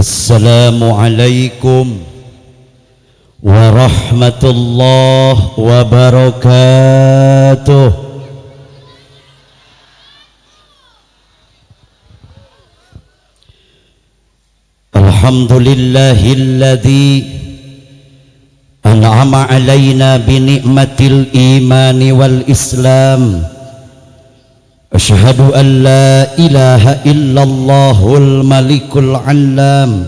Assalamualaikum warahmatullahi wabarakatuh. Alhamdulillahilladzi an'ama alaina bi ni'matil imani wal islam. Asyhadu an la ilaha illallahul malikul allam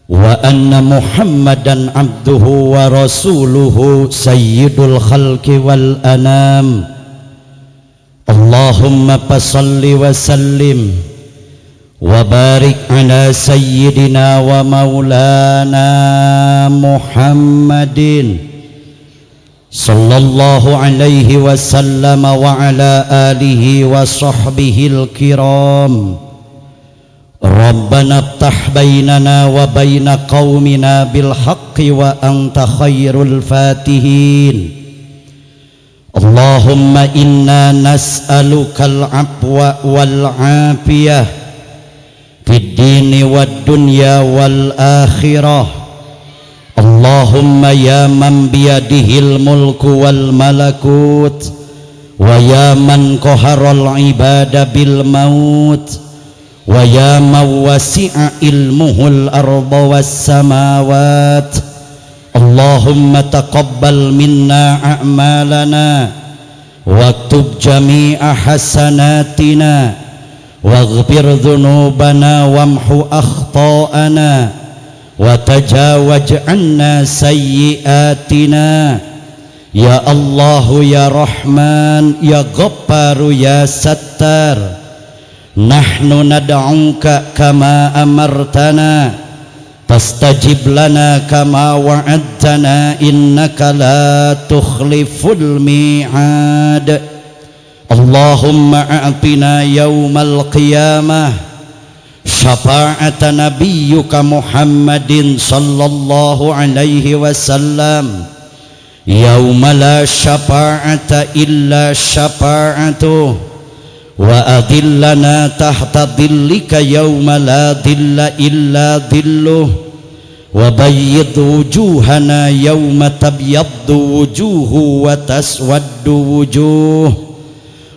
wa anna muhammadan abduhu wa rasuluhu sayyidul khalqi wal anam. Allahumma fasalli wa sallim wa barik ala sayyidina wa maulana Muhammadin sallallahu alaihi wasallam wa ala alihi wa sahbihil kiram. Rabbana iftah bainana wa baina qaumina bil haqqi wa anta khairul fatihin. Allahumma inna nas'alukal afwa wal afiyah fid dini wad dunya wal akhirah. Allahumma ya man biyadihil mulku wal malakut wa ya man qaharal ibada bil maut wa ya man wasi'a ilmuhul arda was samawat. Allahumma taqabbal minna a'malana waktub jami'a hasanatina waghfir dhunubana wamhu akhta'ana wa tajawaz anna sayyiatina. Ya Allah ya Rahman ya Ghaffar ya Sattar, nahnu nad'uka kama amartana fastajib lana kama wa'adtana innaka la tukhliful mi'ad. Allahumma a'tina yawmal qiyamah syafa'ata nabiyyuka Muhammadin sallallahu alaihi wasallam yauma la syafa'ata illa syafa'atuh wa adillana tahta dhillika yauma la dhilla illa dhilluh wa bayyid wujuhana yauma tabyaddu wujuhu wa taswaddu wujuh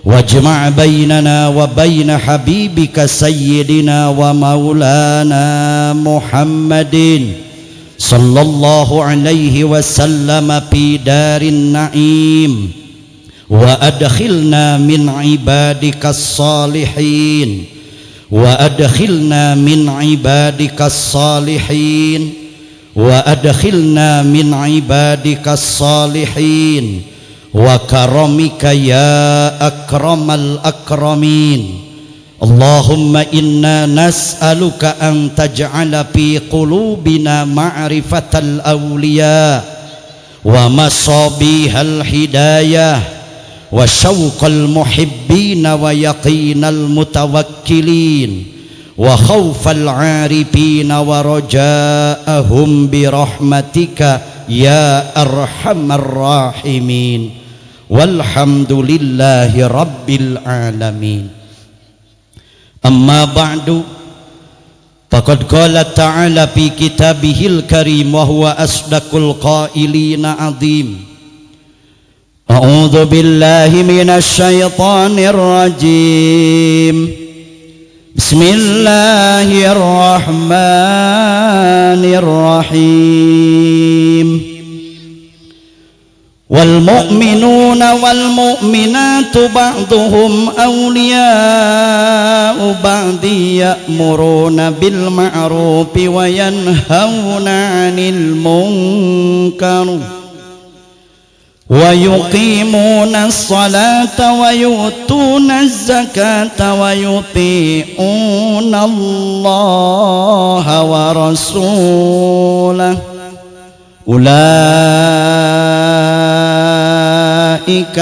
wajma' bainana wa baina habibika sayyidina wa maulana Muhammadin sallallahu alaihi wasallam fi darin na'im wa adkhilna min ibadikas salihin wa adkhilna min ibadikas salihin wa adkhilna min ibadikas salihin wa karamika ya akramal akramin. Allahumma inna nas'aluka an taj'ala fi qulubina ma'rifatal awliya wa masabihal hidayah wa syauqal muhibbin wa yaqinal mutawakkilin wa khawfal 'arifin wa raja'ahum bi rahmatika ya arhamar rahimin. Walhamdulillahi rabbil alamin. Amma ba'du, faqad qala ta'ala fi kitabihil karim wa huwa asdaqul qailina azim. A'udzu billahi minasy syaithanir rajim. Bismillahirrahmanirrahim. Wal mu'minuna wal mu'minatu ba'duhum awliya'u ba'di ya'muruna bil ma'rufi wa yanhauna 'anil munkar wa yuqimuna as-salata wa yu'tuna az-zakata wa yuti'una Allaha wa rasulahu ulaika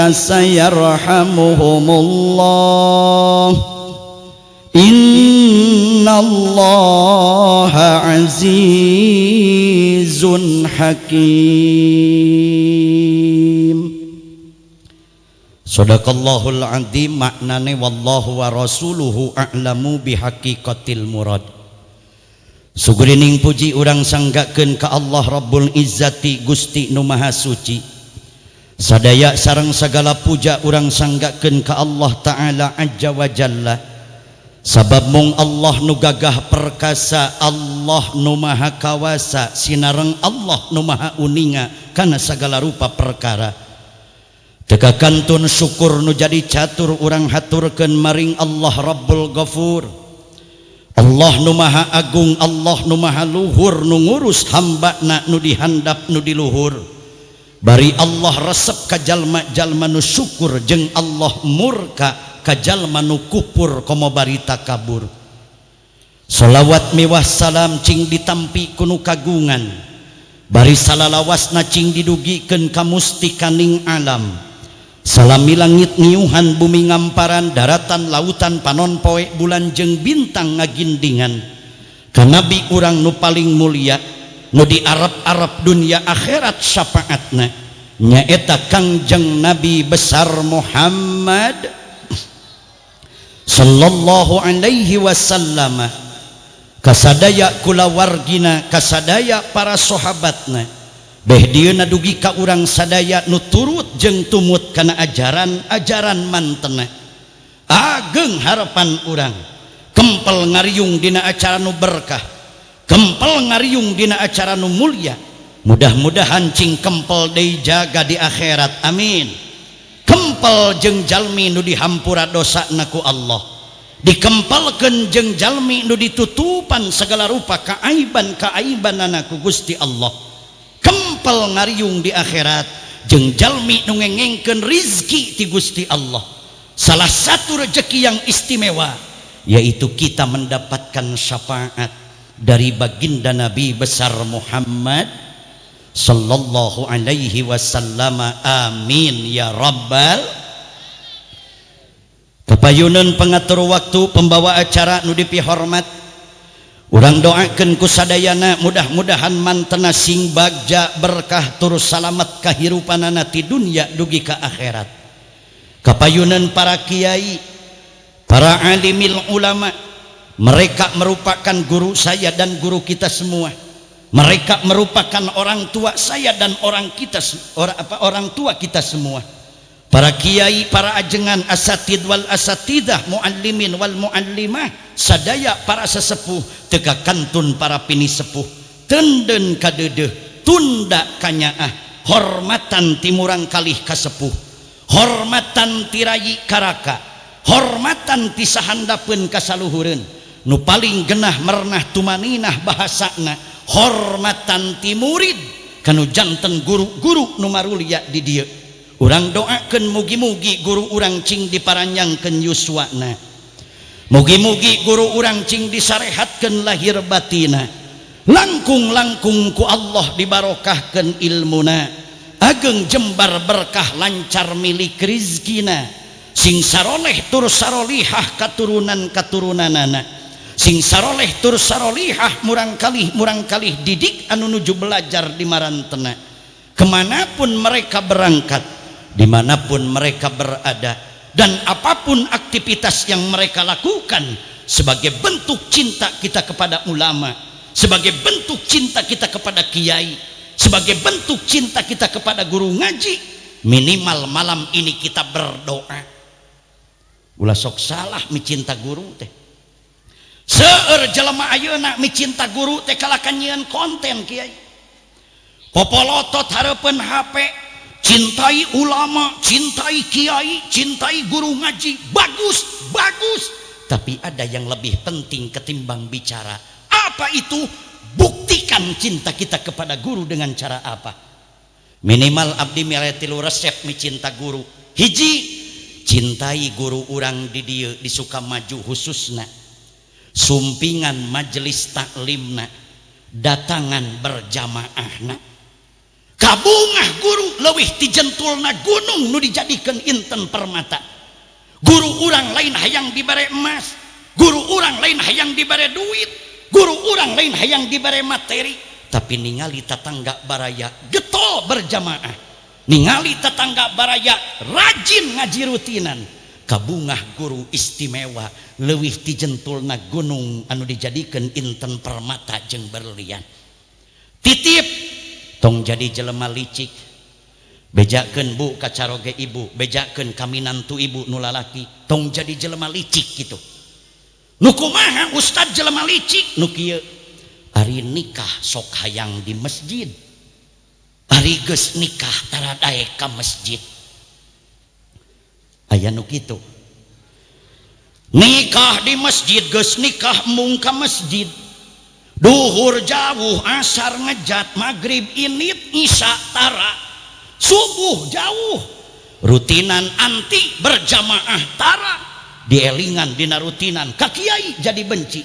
sayarhamuhumullah innallaha azizun hakim. Sadaqallahul azim. Maknane wallahu wa rasuluhu a'lamu bihaqiqatil murad. Sugrining puji urang sanggakeun ka Allah Rabbul Izzati Gusti Nu Maha Suci. Sadaya sareng sagala puja urang sanggakeun ka Allah Ta'ala Azza wa Jalla. Sabab mung Allah nu gagah perkasa, Allah nu maha kawasa, sinareng Allah nu maha uninga kana sagala rupa perkara. Teka kantun syukur nu jadi catur urang haturkeun maring Allah Rabbul Ghafur. Allah nu maha agung, Allah nu maha luhur, nu ngurus hambana nu dihandap nu diluhur. Bari Allah resep ka jalma-jalma nu syukur, jeung Allah murka ka jalma nu kupur komo barita kabur. Sholawat miwah salam cing ditampi kunu kagungan, bari salalawasna cing didugikeun ka mustikaning alam. Salami langit niuhan, bumi ngamparan, daratan lautan panon poe bulan jeung bintang ngagindingan ka nabi urang nu paling mulia, nu di Arab dunia akhirat syafaatna, nyaeta Kangjeng Nabi besar Muhammad sallallahu alaihi wasallam, kasadaya kulawargina, kasadaya para sahabatna, beh dieuna dugi ka urang sadaya nu turut jeung tumut kana ajaran mantena. Ageng harapan urang kempel ngariung dina acara nu berkah, kempel ngariung dina acara nu mulia. Mudah-mudahan cing kempel deui jaga di akhirat, amin. Kempel jeung jalmi nu dihampura dosana ku Allah, dikempelkeun jeung jalmi nu ditutupan segala rupa kaaiban-kaaibanana ku Gusti Allah. Kempel ngariung di akhirat jeung jalmi nu ngengengkeun rizki ti Gusti Allah. Salah satu rezeki yang istimewa yaitu kita mendapatkan syafaat dari baginda Nabi besar Muhammad sallallahu alaihi wasallam, amin ya rabbal. Kepayunan pengatur waktu, pembawa acara nu dipihormat, urang doakeun ku sadayana mudah-mudahan mantena sing bagja berkah tur salamet kahirupanana ti dunya dugi ka akhirat. Kepayunan para kiai, para alimil ulama, mereka merupakan guru saya dan guru kita semua. Mereka merupakan orang tua saya dan orang tua kita semua. Para kiai, para ajengan, asatid wal asatidah, muallimin wal muallimah, sadaya para sesepuh, teka kantun para pinisepuh, tenden kadedeh, tunda kanyaah, hormatan timurang kalih kasepuh, hormatan tirayi karaka, hormatan tisahandapeun kasaluhureun, nu paling genah mernah tumaninah bahasana, hormatan ti murid kanu janten guru-guru nu marulia di dieu. Urang doakeun mugi-mugi guru urang cing diparanyangkeun yuswana, mugi-mugi guru urang cing disarehatkeun lahir batina, langkung-langkung ku Allah dibarokahkeun ilmuna, ageng jembar berkah lancar milik rizkina, sing saroleh tur sarolihah katurunan-katurunanana, sing saroleh tur sarolihah murang kalih didik anu nuju belajar di marantena. Kemanapun mereka berangkat, dimanapun mereka berada, dan apapun aktivitas yang mereka lakukan, sebagai bentuk cinta kita kepada ulama, sebagai bentuk cinta kita kepada kiai, sebagai bentuk cinta kita kepada guru ngaji, minimal malam ini kita berdoa. Ulah sok salah micinta guru teh. Seueur jelema ayeuna micinta guru teh kalakan nyieun konten kiai. Popolotot hareupeun HP, cintai ulama, cintai kiai, cintai guru ngaji, bagus, bagus. Tapi ada yang lebih penting ketimbang bicara. Apa itu? Buktikan cinta kita kepada guru dengan cara apa? Minimal abdi milih 3 resep micinta guru. Hiji, cintai guru urang di dieu di Sukamaju khususna. Sumpingan majelis taklimna, datangan berjamaahna, kabungah guru leuwih ti jentulna gunung nu dijadikeun inten permata. Guru urang lain hayang dibere emas, guru urang lain hayang dibere duit, guru urang lain hayang dibere materi, tapi ningali tetangga baraya getol berjamaah, ningali tetangga baraya rajin ngaji rutinan, kabungah guru istimewa leuwih ti jentulna gunung anu dijadikeun inten permata jeung berlian. Titip tong jadi jelema licik, bejakeun bu kacaroge ibu, bejakeun kaminantu ibu nu lalaki tong jadi jelema licik gitu. Nu kumaha ustad jelema licik nu kieu? Ari nikah sok hayang di masjid, ari geus nikah tara dae ka masjid. Aya nu kitu. Nikah di masjid geus nikah mung ka masjid. Duhur jauh, asar ngejat, maghrib init, isya tara, subuh jauh, rutinan anti berjamaah tara, dielingan dina rutinan ka kiai jadi benci,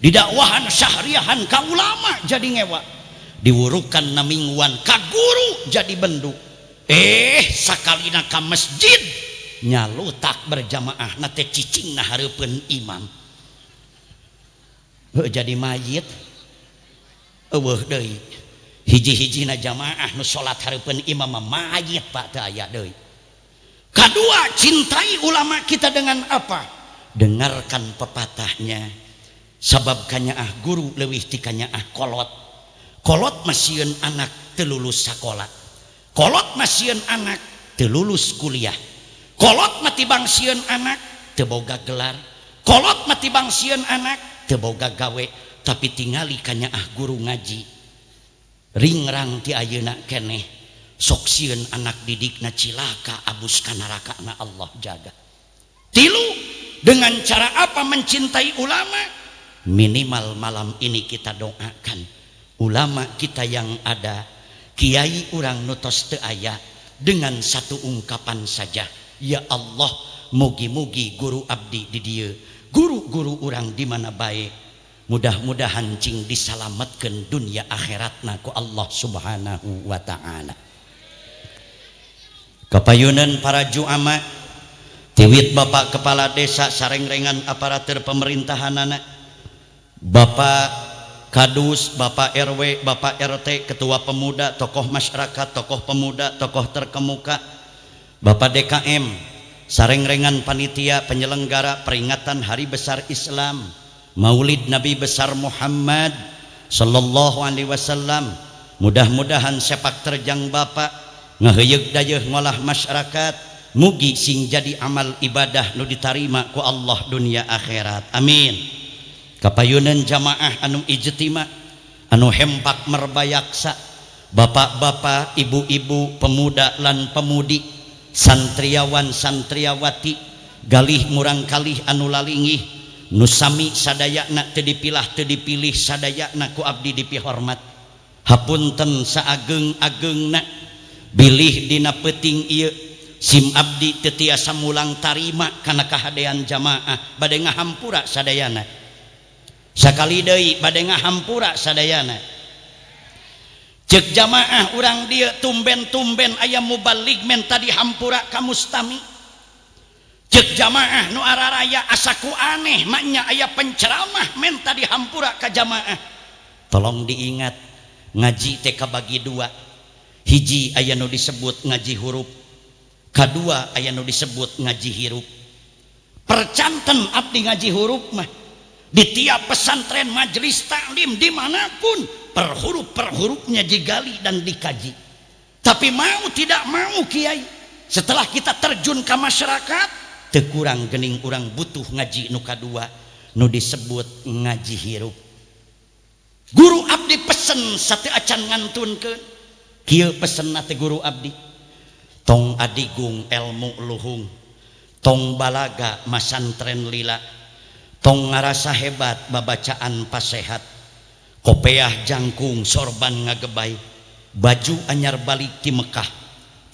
didakwahan syahriahan ka ulama jadi ngewa, diwurukan na mingguan ka guru jadi bendu. Sakalina ka masjid nyalutak berjamaah na teh cicingna hareupeun imam. Jadi mayit eueuh deui hiji-hijina jamaah nu salat hareupeun imam mayit Pak teu aya deui. Kadua, cintai ulama kita dengan apa? Dengarkan pepatahnya, sabab kanyaah guru leuwih ti kanyaah kolot. Kolot masieun anak teu lulus sakola, kolot masieun anak teu lulus kuliah, kolot mati bangsieun anak teu boga gelar, kolot mati bangsieun anak teu boga gawe, tapi tingali kanyaah guru ngaji ringrang ti ayeuna keneh sok sieun anak didikna cilaka abus ka narakana Allah jaga. Tilu, dengan cara apa mencintai ulama? Minimal malam ini kita doakan ulama kita yang ada, kiai urang nutos teu aya, dengan satu ungkapan saja, ya Allah mugi-mugi guru abdi di dieu, guru-guru urang di mana baik, mudah-mudahan cing disalamatkeun dunia akhiratna ku Allah Subhanahu wa taala. Kapayunan para juama tiwit Bapak Kepala Desa sarengrengan aparatur pemerintahanana, Bapak Kadus, Bapak RW, Bapak RT, Ketua Pemuda, tokoh masyarakat, tokoh pemuda, tokoh terkemuka, Bapak DKM, sarengrengan panitia penyelenggara peringatan Hari Besar Islam, Maulid Nabi besar Muhammad sallallahu alaihi wasallam. Mudah-mudahan sepak terjang Bapak ngaheyeug dayeuh ngolah masyarakat, mugi sing jadi amal ibadah nu ditarima ku Allah dunia akhirat. Amin. Kapayunan jamaah anu ijtima, anu hempak merbayaksa, bapak-bapak, ibu-ibu, pemuda lan pemudi, santriawan santriawati, galih murang kalih anu lalingih, nusami sadayana teu dipilah teu dipilih sadayana ku abdi dipihormat. Hapunten saageng-agengna bilih dina peuting ieu sim abdi teu tiasa mulang tarima kana kahadean jamaah bade ngahampura sadayana. Sakali deui bade ngahampura sadayana. Ceuk jamaah urang dieu tumben-tumben aya muballigh menta dihampura ka mustami. Ceuk jamaah nu araraya asaku aneh maknya aya penceramah menta dihampura ka jamaah. Tolong diingat, ngaji teh kabagi dua. Hiji aya nu disebut ngaji huruf, kadua aya nu disebut ngaji hirup. Percanten abdi ngaji huruf mah di tiap pesantren majelis taklim dimanapun per hurufnya digali dan dikaji. Tapi mau tidak mau kiai, setelah kita terjun ke masyarakat teu kurang geuning urang butuh ngaji nu kadua nu disebut ngaji hirup. Guru abdi pesen sateu acan ngantunkeun kieu pesenna teh guru abdi, tong adigung elmu luhung, tong balaga masantren lila, tong ngarasa hebat babacaan pasehat, kopeah jangkung sorban ngagebay, baju anyar balik ti Mekah,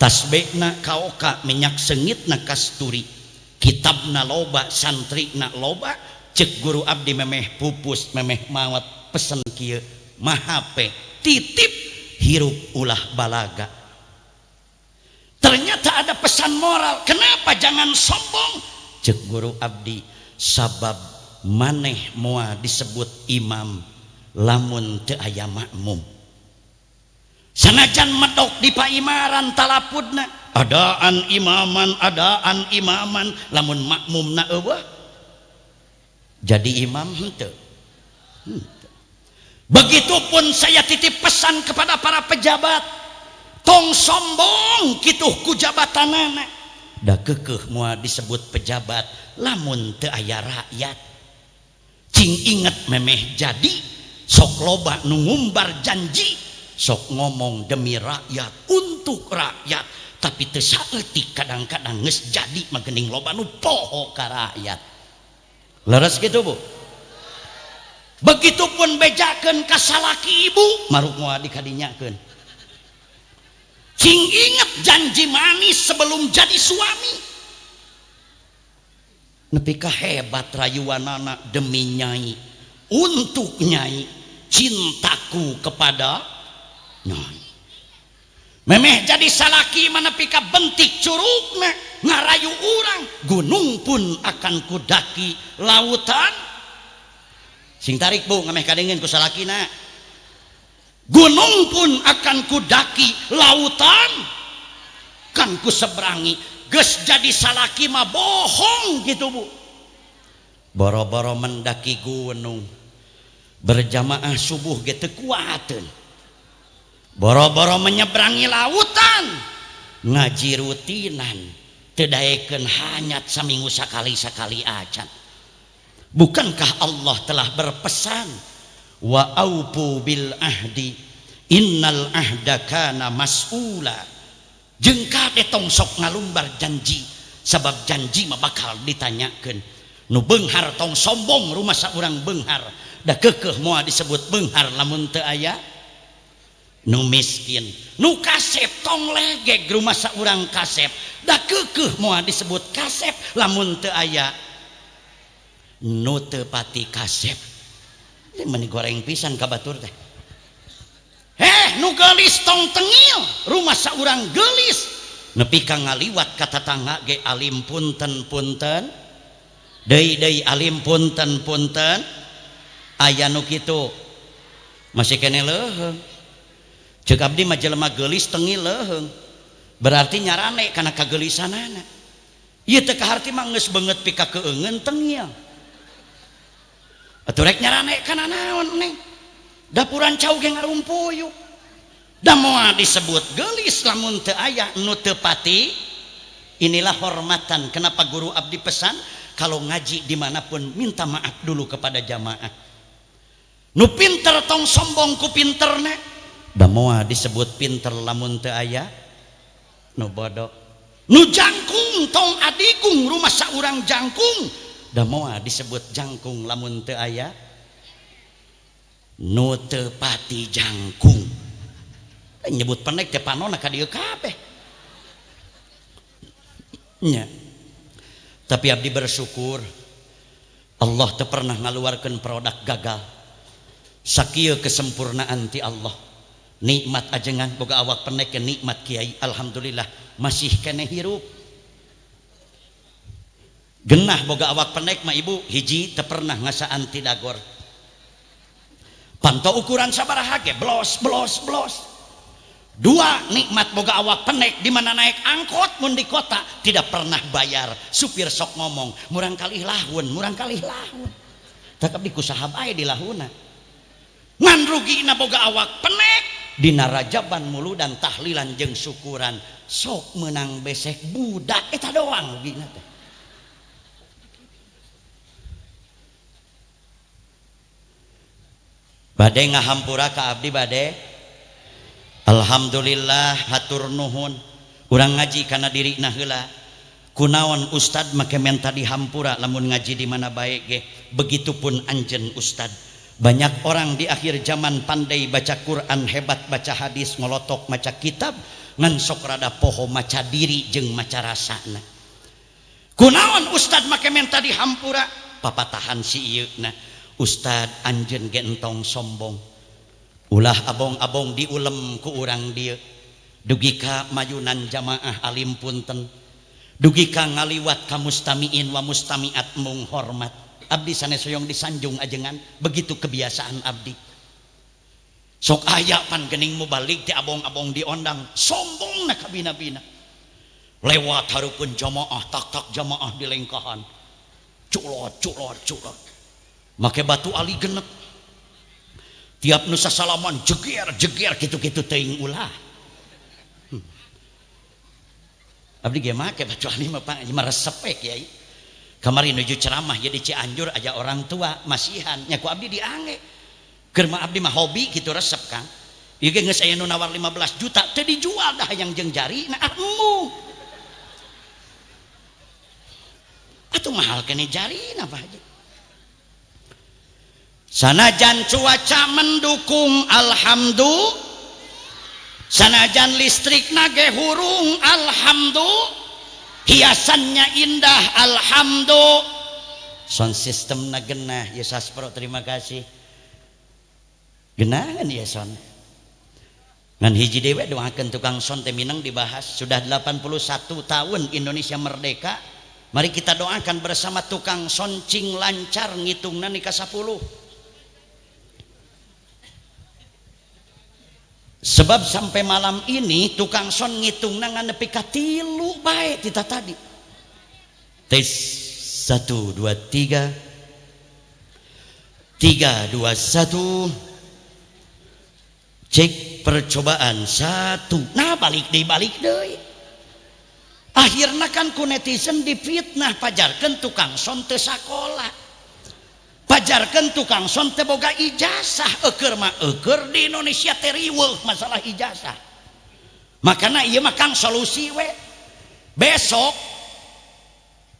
tasbihna kaoka minyak sengitna kasturi, kitabna loba santrina loba, cek guru abdi memeh pupus memeh mawat pesen kieu mahape titip hirup ulah balaga. Ternyata ada pesan moral, kenapa jangan sombong? Cek guru abdi, sabab maneh moal disebut imam lamun teu aya makmum. sanajan medok di paimaran talapudna adaan imaman lamun makmumna eueuh jadi imam henteu. Begitupun saya titip pesan kepada para pejabat, tong sombong kituh ku jabatanana da keukeuh moal disebut pejabat lamun teu aya rakyat. Cing inget memeh jadi sok loba nu ngumbar janji, sok ngomong demi rakyat untuk rakyat, tapi teu saeutik kadang-kadang geus jadi mah geuning loba nu poho ka rakyat. Leres gitu Bu. Begitupun bejakeun ka salaki ibu maruk moal dikadinyakeun. Cing inget janji manis sebelum jadi suami. Nepi ka hebat rayuanana demi nyai, untuk nyai, cintaku kepada nyai. Memeh jadi salaki manepi ka bentik curugna ngarayu urang, gunung pun akan kudaki, lautan sing tarik Bu ngameh kadengeun ku salakina, gunung pun akan kudaki, lautan kan ku seberangi. Geus jadi salaki mah bohong gitu Bu. Boro-boro mendaki gunung berjamaah subuh ge teu kuateun, boro-boro menyeberangi lautan ngaji rutinan teu daekeun hanyat saminggu sakali-sakali acan. Bukankah Allah telah berpesan wa aufu bil ahdi innal ahda kana mas'ula, jeung kade tong sok ngalumbar janji sabab janji mah bakal ditanyakeun. Nu beunghar tong sombong rumasa urang beunghar da keukeuh moal disebut beunghar lamun teu aya nu miskin. Nu kasep tong legeg rumasa urang kasep da keukeuh moal disebut kasep lamun teu aya nu teu pati kasep. Meni goreng pisan ka batur teh. Nu geulis tong tengil rumasa urang geulis nepi ka ngaliwat ka tatangga ge alim punten deui alim punten aya nu kitu masih kene leuheung. Ceuk abdi mah jelema geulis tengil leuheung berarti nyarane kana kageulisanana. Ieu teh kaharti mah geus beungeut pika keungeun tengil. Atuh rek nyarane kana naon neng? Dapuran cau ge ngarumpuyuk. Da moal disebut geulis lamun teu aya nu teu pati. Inilah hormatan. Kenapa guru abdi pesan kalau ngaji dimanapun minta maaf dulu kepada jamaah. Nu pinter tong sombong ku pinterna. Da moal disebut pinter lamun teu aya nu bodoh. Nu jangkung tong adigung rumah saurang jangkung. Da moal disebut jangkung lamun teu aya nu teu pati jangkung. Nyebut pendek teh panonna ka dieu kabeh nya. Tapi abdi bersyukur Allah teu pernah ngaluarkeun produk gagal. Sakieu kesempurnaan ti Allah. Nikmat ajengan boga awak pendek ke nikmat kiai, alhamdulillah masih kene hirup. Genah boga awak pendek mah ibu hiji teu pernah ngasaan ti dagor. Pantau ukuran sabaraha ge blos. Dua, nikmat boga awak pendek di mana naik angkot mun di kota tidak pernah bayar. Supir sok ngomong, murang kalih lahun. Tak abdi kusaha bae di lahuna. Ngan rugina boga awak pendek dina rajaban mulu dan tahlilan jeung syukuran sok menang besek budak eta doang rugina teh. Bade ngahampura ka abdi bade. Alhamdulillah hatur nuhun urang ngaji kana dirina heula. Kunaon ustad make menta dihampura lamun ngaji di mana bae ge. Begitupun anjeun ustad. Banyak orang di akhir zaman pandai baca Quran, hebat baca hadis, ngolotok maca kitab, ngan sok rada poho maca diri jeung maca rasana. Kunaon ustad make menta dihampura? Papatahan si ieu na. Ustad anjeun ge entong sombong. Ulah abong-abong diulem ku urang dieu. Dugi ka mayunan jamaah alim punten. Dugi ka ngaliwat ka mustamiin wa mustamiat mung hormat. Abdi sanes hoyong disanjung ajengan, begitu kebiasaan abdi. sok aya pan geuning mu balik ti abong-abong diondang sombong na kabina-bina lewat harukeun jamaah tak jamaah di lengkahan culot make batu ali genep tiap nu sasalaman jeger kitu-kitu teuing ulah abdi ge make batu ali mah Pak resep we kiai kamari nuju ceramah jadi Cianjur aja orang tua masihan nya ku abdi diange keur mah abdi mah hobi kitu resep Kang ieu ge geus aya nu nawar 15 juta teu dijual dah hayang jeung jari na emu atuh mahal kene jarina Pak Haji sanajan cuaca mendukung alhamdulillah sanajan listrik nage hurung alhamdulillah hiasannya indah alhamdulillah sound system na genah ya Saspro terima kasih genahan ya son ngan hiji dewe doakeun tukang sound teh mineng dibahas sudah 81 tahun Indonesia merdeka mari kita doakan bersama tukang sound cing lancar ngitungna nikah 10 sebab sampai malam ini tukang son ngitung nangan nepi ka 3 bae tita tadi tes 1 2 3 3 2 1 cek percobaan 1 nah balik deui akhirna kan ku netizen difitnah pajarkeun tukang son teu sakola pajarkeun tukang son teh boga ijazah eukeur mah eukeur di Indonesia teh riweuh masalah ijazah makana ieu mah Kang solusi we besok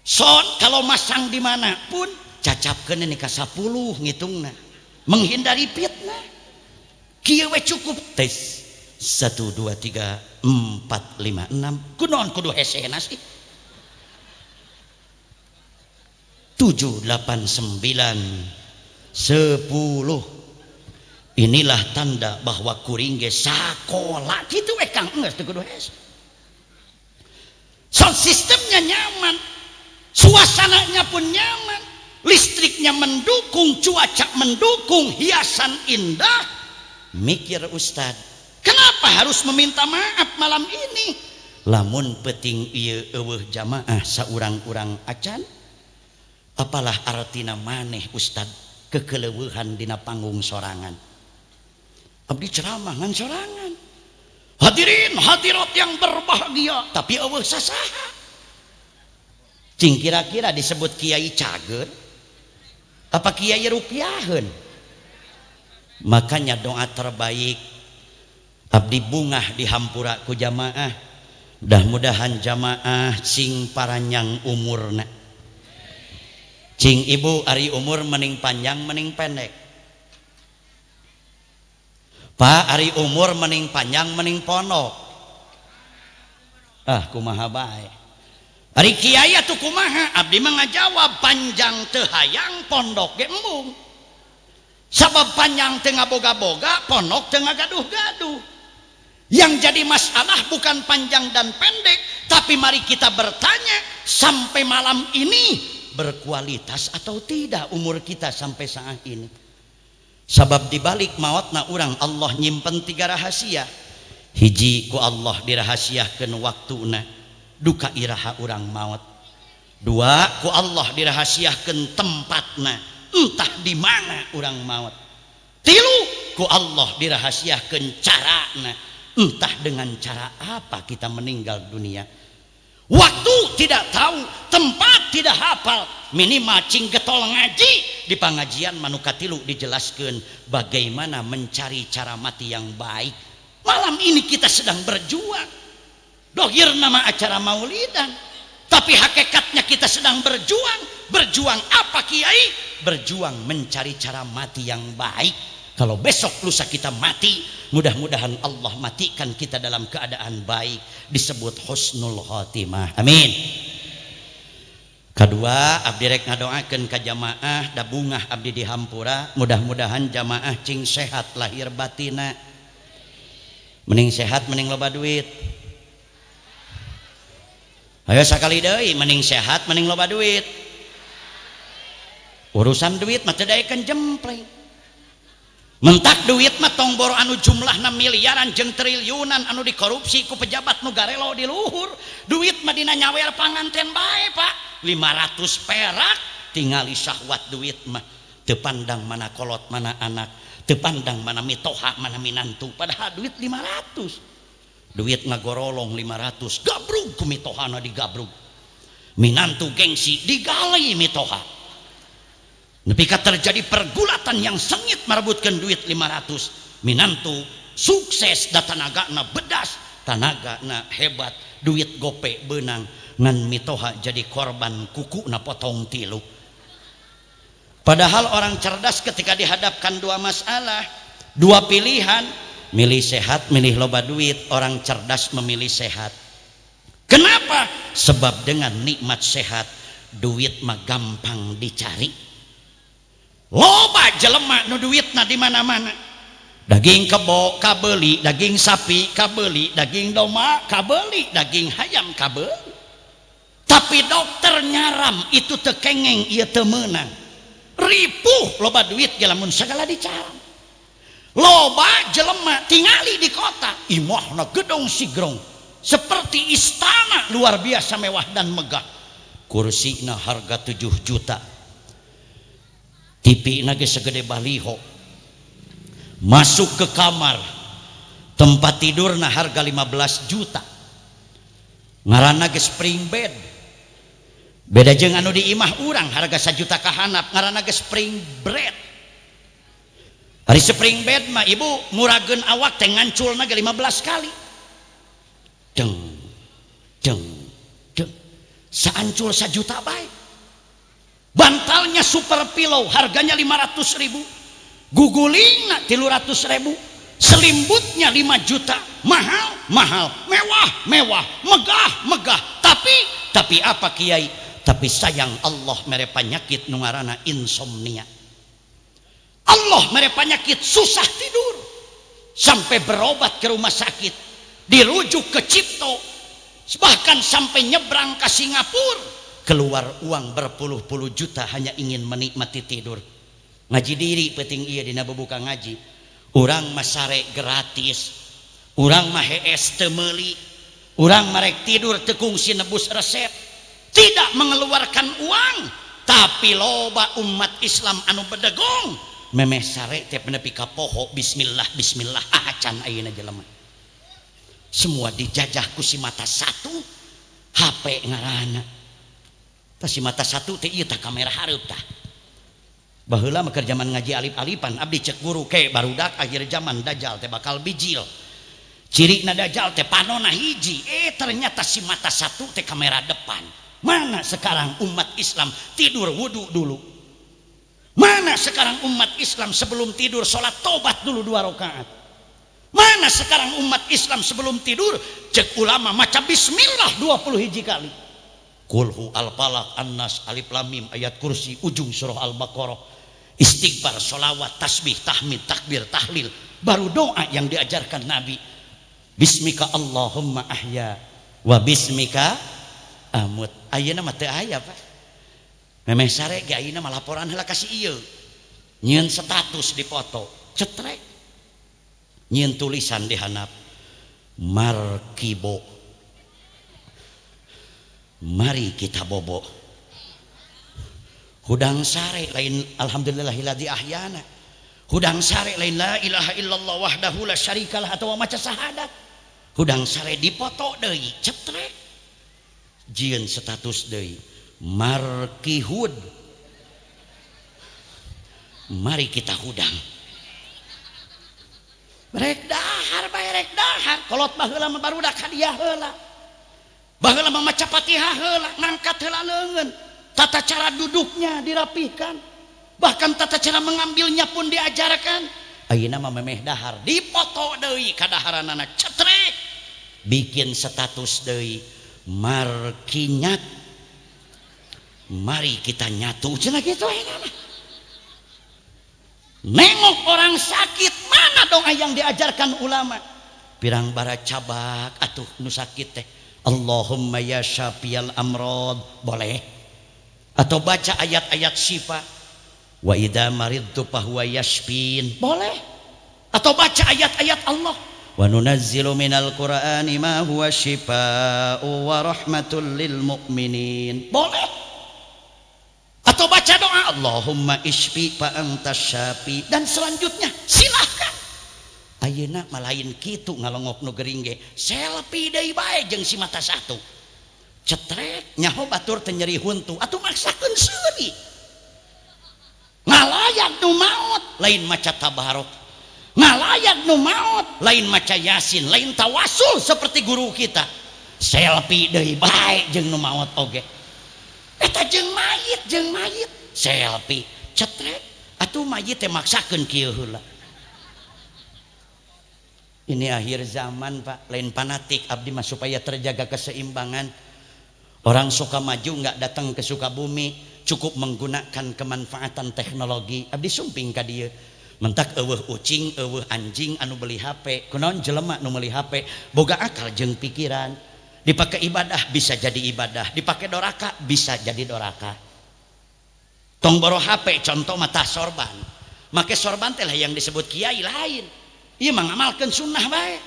son kalau masang di mana pun cacapkeun nikah 10 ngitungna menghindari fitnah kieu we cukup tes 1 2 3 4 5 6 kunaon kudu hesehna sih 7 8 9 10 inilah tanda bahwa kuring ge sakola kitu we Kang geus teu kudu hese sound sistemnya nyaman suasananya pun nyaman listriknya mendukung cuaca mendukung hiasan indah mikir Ustad kenapa harus meminta maaf malam ini lamun penting ieu eueuh jamaah saurang-urang acan apalah artina maneh Ustad kekeleuweuhan dina panggung sorangan abdi ceramah ngan sorangan hadirin hadirat yang berbahagia tapi eueuh sasaha cing kira-kira disebut kiai cager apa kiai rupiaheun makanya doa terbaik abdi bungah dihampura ku jamaah mudah-mudahan jamaah cing paranyang umurna cing ibu ari umur mening panjang mening pendek Pak ari umur mening panjang mening pondok kumaha bae ari kiai atuh kumaha abdi mah ngajawab panjang teu hayang pondok ge embung sabab panjang teu ngaboga-boga pondok teu ngagaduh-gaduh yang jadi masalah bukan panjang dan pendek tapi mari kita bertanya sampai malam ini berkualitas atau tidak umur kita sampai saat ini sabab dibalik mautna urang Allah nyimpen 3 rahasia hiji ku Allah dirahasiakeun waktuna duka iraha urang maut 2 ku Allah dirahasiakeun tempatna entah di mana urang maut 3 ku Allah dirahasiakeun carana entah dengan cara apa kita meninggal dunia waktu tidak tahu tempat tidak hafal minimal cing getol ngaji di pengajian manukatilu dijelaskan bagaimana mencari cara mati yang baik malam ini kita sedang berjuang dohir nama acara maulidan tapi hakikatnya kita sedang berjuang apa kiai berjuang mencari cara mati yang baik kalau besok lusa kita mati mudah-mudahan Allah matikan kita dalam keadaan baik disebut husnul khotimah amin kedua abdi rek ngadoakeun ka jamaah da bungah abdi di hampura mudah-mudahan jamaah cing sehat lahir batina mending sehat mending loba duit ayo sakali deui mending sehat mending loba duit urusan duit mah teu daekeun jempleng mentak duit mah tong boro anu jumlahna miliaran jeung triliunan anu dikorupsi ku pejabat nu garelo di luhur. Duit mah dina nyawer panganten bae Pak. 500 perak tingali syahwat duit mah teu pandang mana kolot mana anak, teu pandang mana mitoha mana minantu. Padahal duit 500, duit ngagorolong 500 gabrug ku mitohana digabrug, minantu gengsi digali mitoha. Nepika terjadi pergulatan yang sengit merebutkan duit 500. Minantu sukses da tanagana bedas, tanagana hebat, duit gope benang, ngan mitoha jadi korban kuku na potong tilu. Padahal orang cerdas ketika dihadapkan dua masalah, dua pilihan, milih sehat, milih loba duit. Orang cerdas memilih sehat. Kenapa? Sebab dengan nikmat sehat, duit mah gampang dicari. Loba jelema nu duitna di mana-mana. Daging kebo kabeli, daging sapi kabeli, daging domba kabeli, daging hayam kabeli. Tapi dokter nyaram itu teu kengeng ieu teu meunang. Ripuh loba duit ge lamun sagala dicaram. Loba jelema tingali di kota, imahna gedung sigrong seperti istana luar biasa mewah dan megah. Kursina harga 7 juta. TV nage segede baliho. Masuk ke kamar, tempat tidur na harga 15 juta. Ngaranna ge spring bed. Beda jeung anu di imah urang harga 1 juta ka handap, ngaranna ge spring bed. Ari spring bed mah ibu ngurageun awak teh nganculna ge 15 kali. Deng deng deng. Saancul 1 juta bae. Bantalnya super pillow harganya 500.000, gugulingna 300.000, selimbutnya 5 juta, mahal mahal, mewah mewah, megah megah. Tapi apa kiai? Tapi sayang Allah mere panyakit nu ngaranna insomnia. Allah mere panyakit susah tidur, sampai berobat ke rumah sakit, dirujuk ke Cipto, bahkan sampai nyebrang ke Singapura. Keluar uang berpuluh-puluh juta hanya ingin menikmati tidur. Ngaji diri penting iya dina bebuka ngaji. Urang masare gratis, urang mah hees teu meuli, urang marek tidur teu kungsi nebus resep, tidak mengeluarkan uang. Tapi loba umat Islam anu bedegong memeh sare teh nepi ka poho bismillah bismillah acan ayeuna jelema. Semua dijajah ku si mata satu, HP ngaranna. Si mata satu teh ieu tah kamera hareup tah. Baheula mah keur zaman ngaji alif-alifan abdi cek guru ke barudak akhir zaman dajal teh bakal bijil. Cirina dajal teh panonna hiji, ternyata si mata satu teh kamera depan. Mana sekarang umat Islam tidur wudu dulu? Mana sekarang umat Islam sebelum tidur salat tobat dulu 2 rakaat? Mana sekarang umat Islam sebelum tidur cek ulama maca bismillah 20 hiji kali. Kulhu al-falaq an-nas alif lam mim ayat kursi ujung surah al-baqarah, istighfar, sholawat, tasbih, tahmid, takbir, tahlil, baru doa yang diajarkan Nabi. Bismika Allahumma ahya wa bismika amut. Ayeuna mah teu aya Pak. Memeh sare ge ayeuna mah laporan heula ka si ieu. Nyieun status dipoto, cetrek. Nyieun tulisan di handap. Markibo. Mari kita bobo. Hudang sare lain alhamdulillahilladzi ahyana. Hudang sare lain la ilaha illallah wahdahu la syarikalah atawa maca syahadat. Hudang sare dipoto deui cetrek. Jieun status deui markihud. Mari kita hudang. Rek dahar bae rek dahar. Kolot baheula mah barudak hadiah heula. Baheula mah maca Fatihah heula, ngangkat heula leungeun. Tata cara duduknya dirapihkan. Bahkan tata cara mengambilnya pun diajarkan. Ayeuna mah memeh dahar, dipoto deui kadaharanana cetrek. Bikin status deui markinyat. Mari kita nyatu cenah kitu ayeuna. Nengok orang sakit, mana dong yang diajarkan ulama? Pirang bara cabak atuh nu sakit teh. Allahumma ya syafiyal amrad, boleh? Atau baca ayat-ayat syifa. wa idza maridtu fahuwa yashfin, boleh. Atau baca ayat-ayat Allah, wa nunazzilu minal qur'ani ma huwa syifaa'u wa rahmatul lil mu'minin, boleh. Atau baca doa Allahumma ishfi fa antas syafi, dan selanjutnya silahkan. Ayeuna malain kitu ngalongok nu gering ge selfie deui bae jeung si mata satu cetrek nyaho batur teu nyeri huntu atuh maksakeun seuri ngalayak nu maot lain maca tabarok, ngalayak nu maot lain maca yasin, lain tawasul seperti guru kita, selfie deui bae jeung nu maot oge. Eta jeung mayit selfie cetrek atuh mayit teh maksakeun kieu heula. Ini akhir zaman Pak, lain fanatik abdi mah supaya terjaga keseimbangan. Orang suka maju nggak datang ke Sukabumi, cukup menggunakan kemanfaatan teknologi. Abdi sumping ka dieu mentak eueuh ucing eueuh anjing anu beli HP, kunaon jelema nu meuli HP boga akal jeung pikiran, dipake ibadah bisa jadi ibadah, dipake doraka bisa jadi doraka. Tong boro HP contoh mata sorban, make sorban teh lah yang disebut kiai lain. Ieu mah ngamalkeun sunnah bae.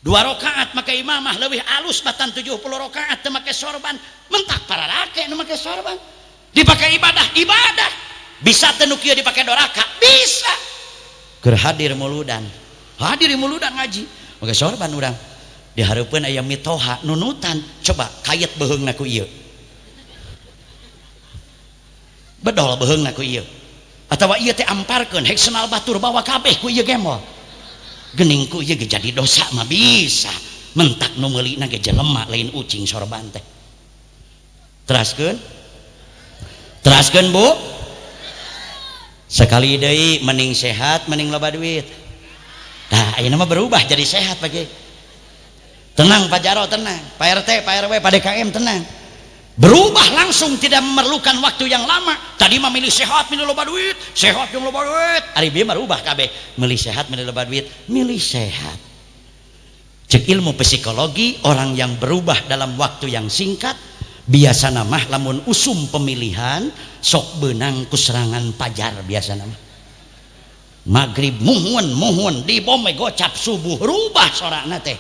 2 rakaat make imamah leuwih alus batan 70 rakaat teu make sorban, mentak para rake nu make sorban. Dipake ibadah bisa teu nu kieu dipake doraka bisa. Keur hadir muludan ngaji make sorban urang di hareupeun aya mitoha nunutan, coba kayet beheungna ku ieu, bedol beheungna ku ieu, atawa ieu teh amparkeun hek senal batur bawa kabeh ku ieu gemol gening ku ieu ge jadi dosa mah bisa. Mentak nu meulina ge jelema lain ucing sorban teh. Teraskeun Bu, sekali deui mending sehat mending loba duit. Tah ayeuna mah berubah jadi sehat pagi. Tenang Pak Jaro, tenang Pak RT, Pak RW, Pak DKM, tenang. Berubah langsung, tidak memerlukan waktu yang lama. Tadi mah milih sehat milih loba duit, sehat yang loba duit. Ari bieu mah rubah kabeh, milih sehat milih loba duit, milih sehat. Cek ilmu psikologi, orang yang berubah dalam waktu yang singkat biasana mah lamun usum pemilihan sok beunang ku serangan pajar biasana mah. Maghrib muhun di bome gocap subuh rubah sorana teh.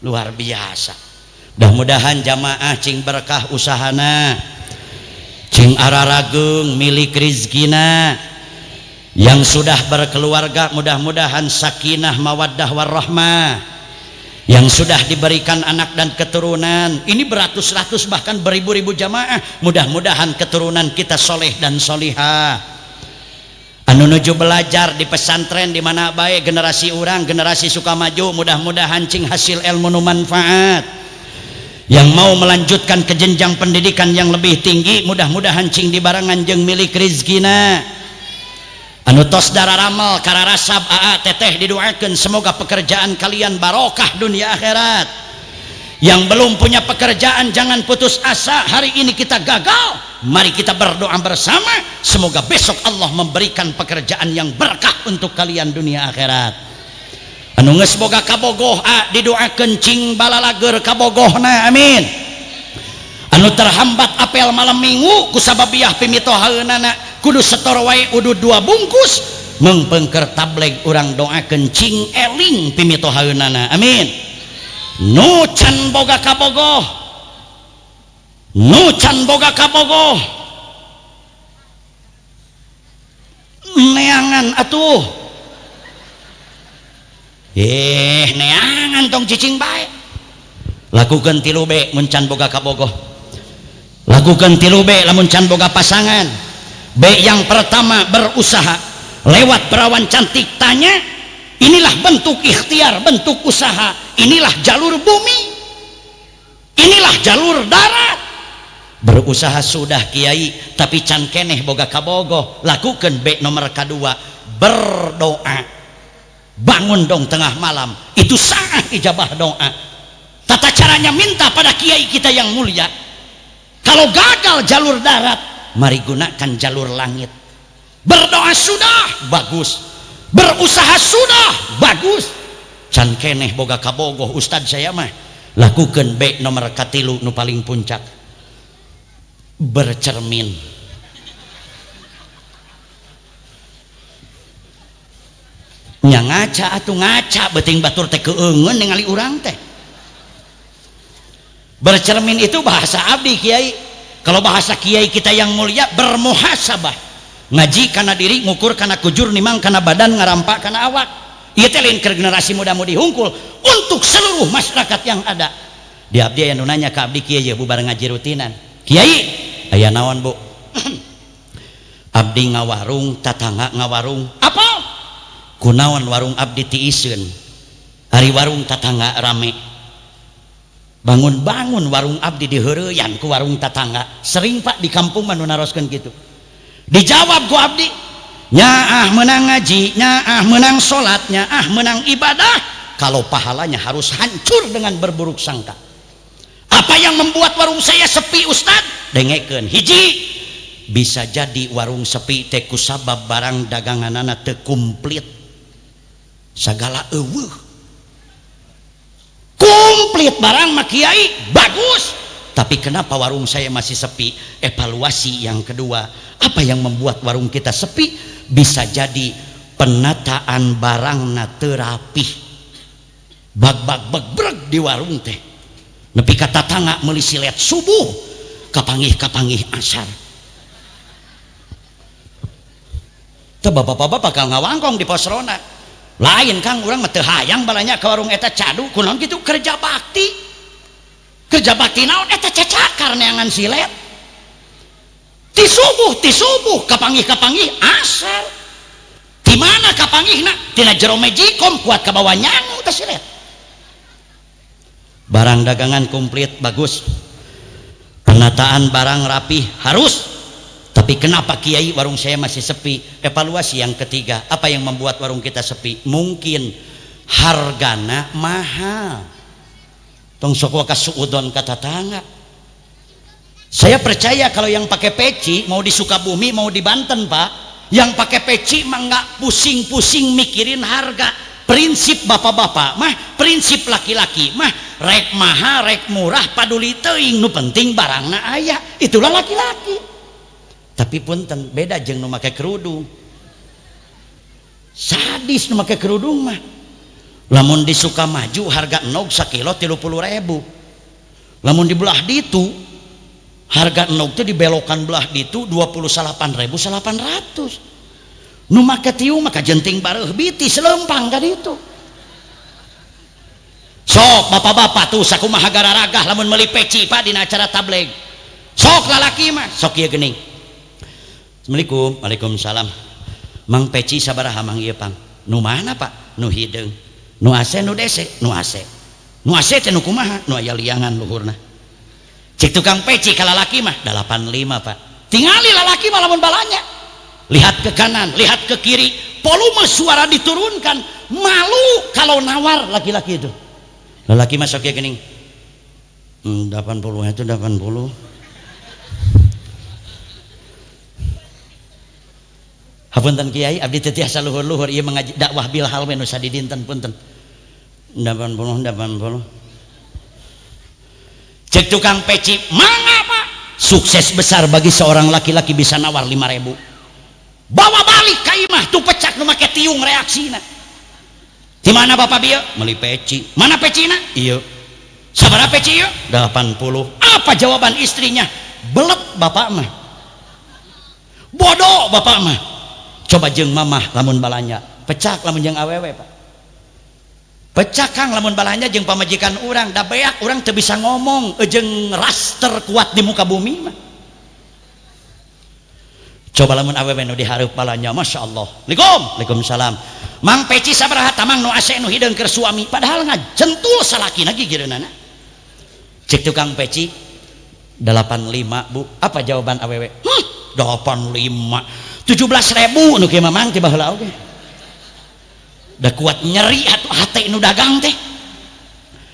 Luar biasa. Mudah-mudahan jamaah cing berkah usahana, cing araragung milik rizkina, yang sudah berkeluarga mudah-mudahan sakinah mawaddah warahmah, yang sudah diberikan anak dan keturunan ini beratus-ratus bahkan beribu-ribu jamaah, mudah-mudahan keturunan kita soleh dan solihah, anu nuju belajar di pesantren di mana bae generasi urang generasi Sukamaju, mudah-mudahan cing hasil ilmu nu manfaat. Yang mau melanjutkan ke jenjang pendidikan yang lebih tinggi, mudah-mudahan cing dibarengan jeung milik rizkina. Anu tos dararamal kararasab aa teteh didoakeun semoga pekerjaan kalian barokah dunia akhirat. Yang belum punya pekerjaan jangan putus asa, hari ini kita gagal, mari kita berdoa bersama semoga besok Allah memberikan pekerjaan yang berkah untuk kalian dunia akhirat. Anu geus boga kabogoh didoakeun cing balalager kabogohna, amin. Anu terhambat apel malam minggu kusababiah pimitohaeunana kudu setor wae udud 2 bungkus mengpengker tableg urang doakeun cing eling pimitohaeunana, amin. Nu can boga kabogoh neangan atuh neangan tong cicing bae. Lakukeun 3B mun can boga kabogoh, lakukeun 3B lamun can boga pasangan. B yang pertama berusaha lewat perawan cantik, tanya inilah bentuk ikhtiar, bentuk usaha, inilah jalur bumi, inilah jalur darat. Berusaha sudah kiai tapi can keneh boga kabogoh, lakukeun B nomor kedua berdoa. Bangun dong tengah malam, itu saat ijabah doa. Tata caranya minta pada kiai kita yang mulia. Kalau gagal jalur darat, mari gunakan jalur langit. Berdoa sudah bagus, berusaha sudah bagus. Can keneh boga kabogoh ustad saya mah lakukan B nomor katilu nu paling puncak, bercermin. nya ngaca atuh ngaca beuting batur teh keungeun ningali urang teh. Bercermin itu bahasa abdi kiai. Kalau bahasa kiai kita yang mulia bermuhasabah, ngaji kana diri, ngukur kana kujur, nimang kana badan, ngarampak kana awak. Ieu teh lain ke generasi muda-mudi hungkul untuk seluruh masyarakat yang ada. Di abdi aya nu nanya ka abdi kieu bubar ngaji rutinan, kiai aya naon bu? Abdi ngawarung, tatangga ngawarung. Apa? Kunaon warung abdi tiiseun? Hari warung tatangga rame. Bangun-bangun warung abdi diheureyan ku warung tatangga. Sering pak di kampung mah nu naroskeun kitu. Dijawab ku abdi, nya menang ngaji, nya menang salat, nya menang ibadah, kalau pahalanya harus hancur dengan berburuk sangka. Apa yang membuat warung saya sepi Ustad? Dengekeun. Hiji, bisa jadi warung sepi teh kusabab barang daganganana teu komplit. Sagala eueuh. Komplit barang mah kiai bagus, tapi kenapa warung saya masih sepi? Evaluasi yang kedua, apa yang membuat warung kita sepi? Bisa jadi penataan barangna teu rapih, bag-bag di warung teh, nepi ka tatangga meuli silet subuh kapangih asar. Teu bapak-bapak bakal ngawangkong di pos rona. Lain kang urang mah teu hayang balanya ke warung eta cadu, kunaon kitu kerja bakti. Kerja bakti naon eta cacakar neangan silet. Ti subuh kapangih asar. Di mana kapangihna? Tina jero mejikom kuat ka bawah nyangu teh silet. Barang dagangan komplit bagus. Penataan barang rapi harus. Tapi kenapa kiai warung saya masih sepi? Evaluasi yang ketiga, apa yang membuat warung kita sepi? Mungkin hargana mahal. Tong sok ka suudon ka tatangga. Saya percaya kalau yang pakai peci mau di Sukabumi mau di Banten pak, yang pakai peci mah nggak pusing-pusing mikirin harga. Prinsip bapak-bapak mah, prinsip laki-laki mah, rek mahal rek murah paduli teuing, nu penting barangna aya. Itulah laki-laki. Tapi punten beda jeung nu make kerudung. Sadis nu make kerudung mah. Lamun di Sukamaju harga enog sakilo 30.000. Lamun di belah ditu harga enog teh dibelokan belah ditu 28.800. Nu make tiung maka jenting bareuh biti selempang ka ditu. Sok bapak-bapak tuh sakumaha gararagah lamun meuli peci pak dina acara tabligh. Sok lalaki mah sok ieu geuning. Assalamualaikum. Waalaikumsalam. Mang peci sabaraha mang ieu pang? Nu mana pak? Nu hideung. Nu AC nu DC? Nu AC. Nu AC teh nu kumaha? Nu aya liangan luhurna. Cik tukang peci ka lalaki mah 85 pak. Tingali lalaki mah lamun balanya. Lihat ke kanan, lihat ke kiri, volume suara diturunkan. Malu kalau nawar laki-laki itu. Lalaki mah sok ieu geuning. 80 itu 80. Hapunten kiai abdi teu tiasa luhur-luhur ieu mengaji dakwah bilhal we nu sadidinten punten. 80. Cek tukang peci, mangapa? Sukses besar bagi seorang laki-laki bisa nawar 5.000. Bawa balik ka imah tuh pecak nu make tiung reaksina. Di mana bapak bieu? Meuli peci. Mana pecina? Ieu. Sabaraha peci ieu? 80. Apa jawaban istrinya? Belet bapak mah. Bodoh bapak mah. Coba jeung mamah lamun balanya pecak lamun jeung awewe pak, pecak kang lamun balanya jeung pamajikan urang da beak urang teu bisa ngomong jeung raster kuat di muka bumi mah. Coba lamun awewe nu dihareup balanya masya Allah. Waalaikumsalam. Mang peci sabaraha tamang nu ase nu hideung keur suami padahal ngajentul salakina gigireunana. Cek tukang peci 85 bu. Apa jawaban awewe? 85. 17.000 nu kieu mamang ti baheula oge. Da kuat nyeri atuh hate nu dagang teh.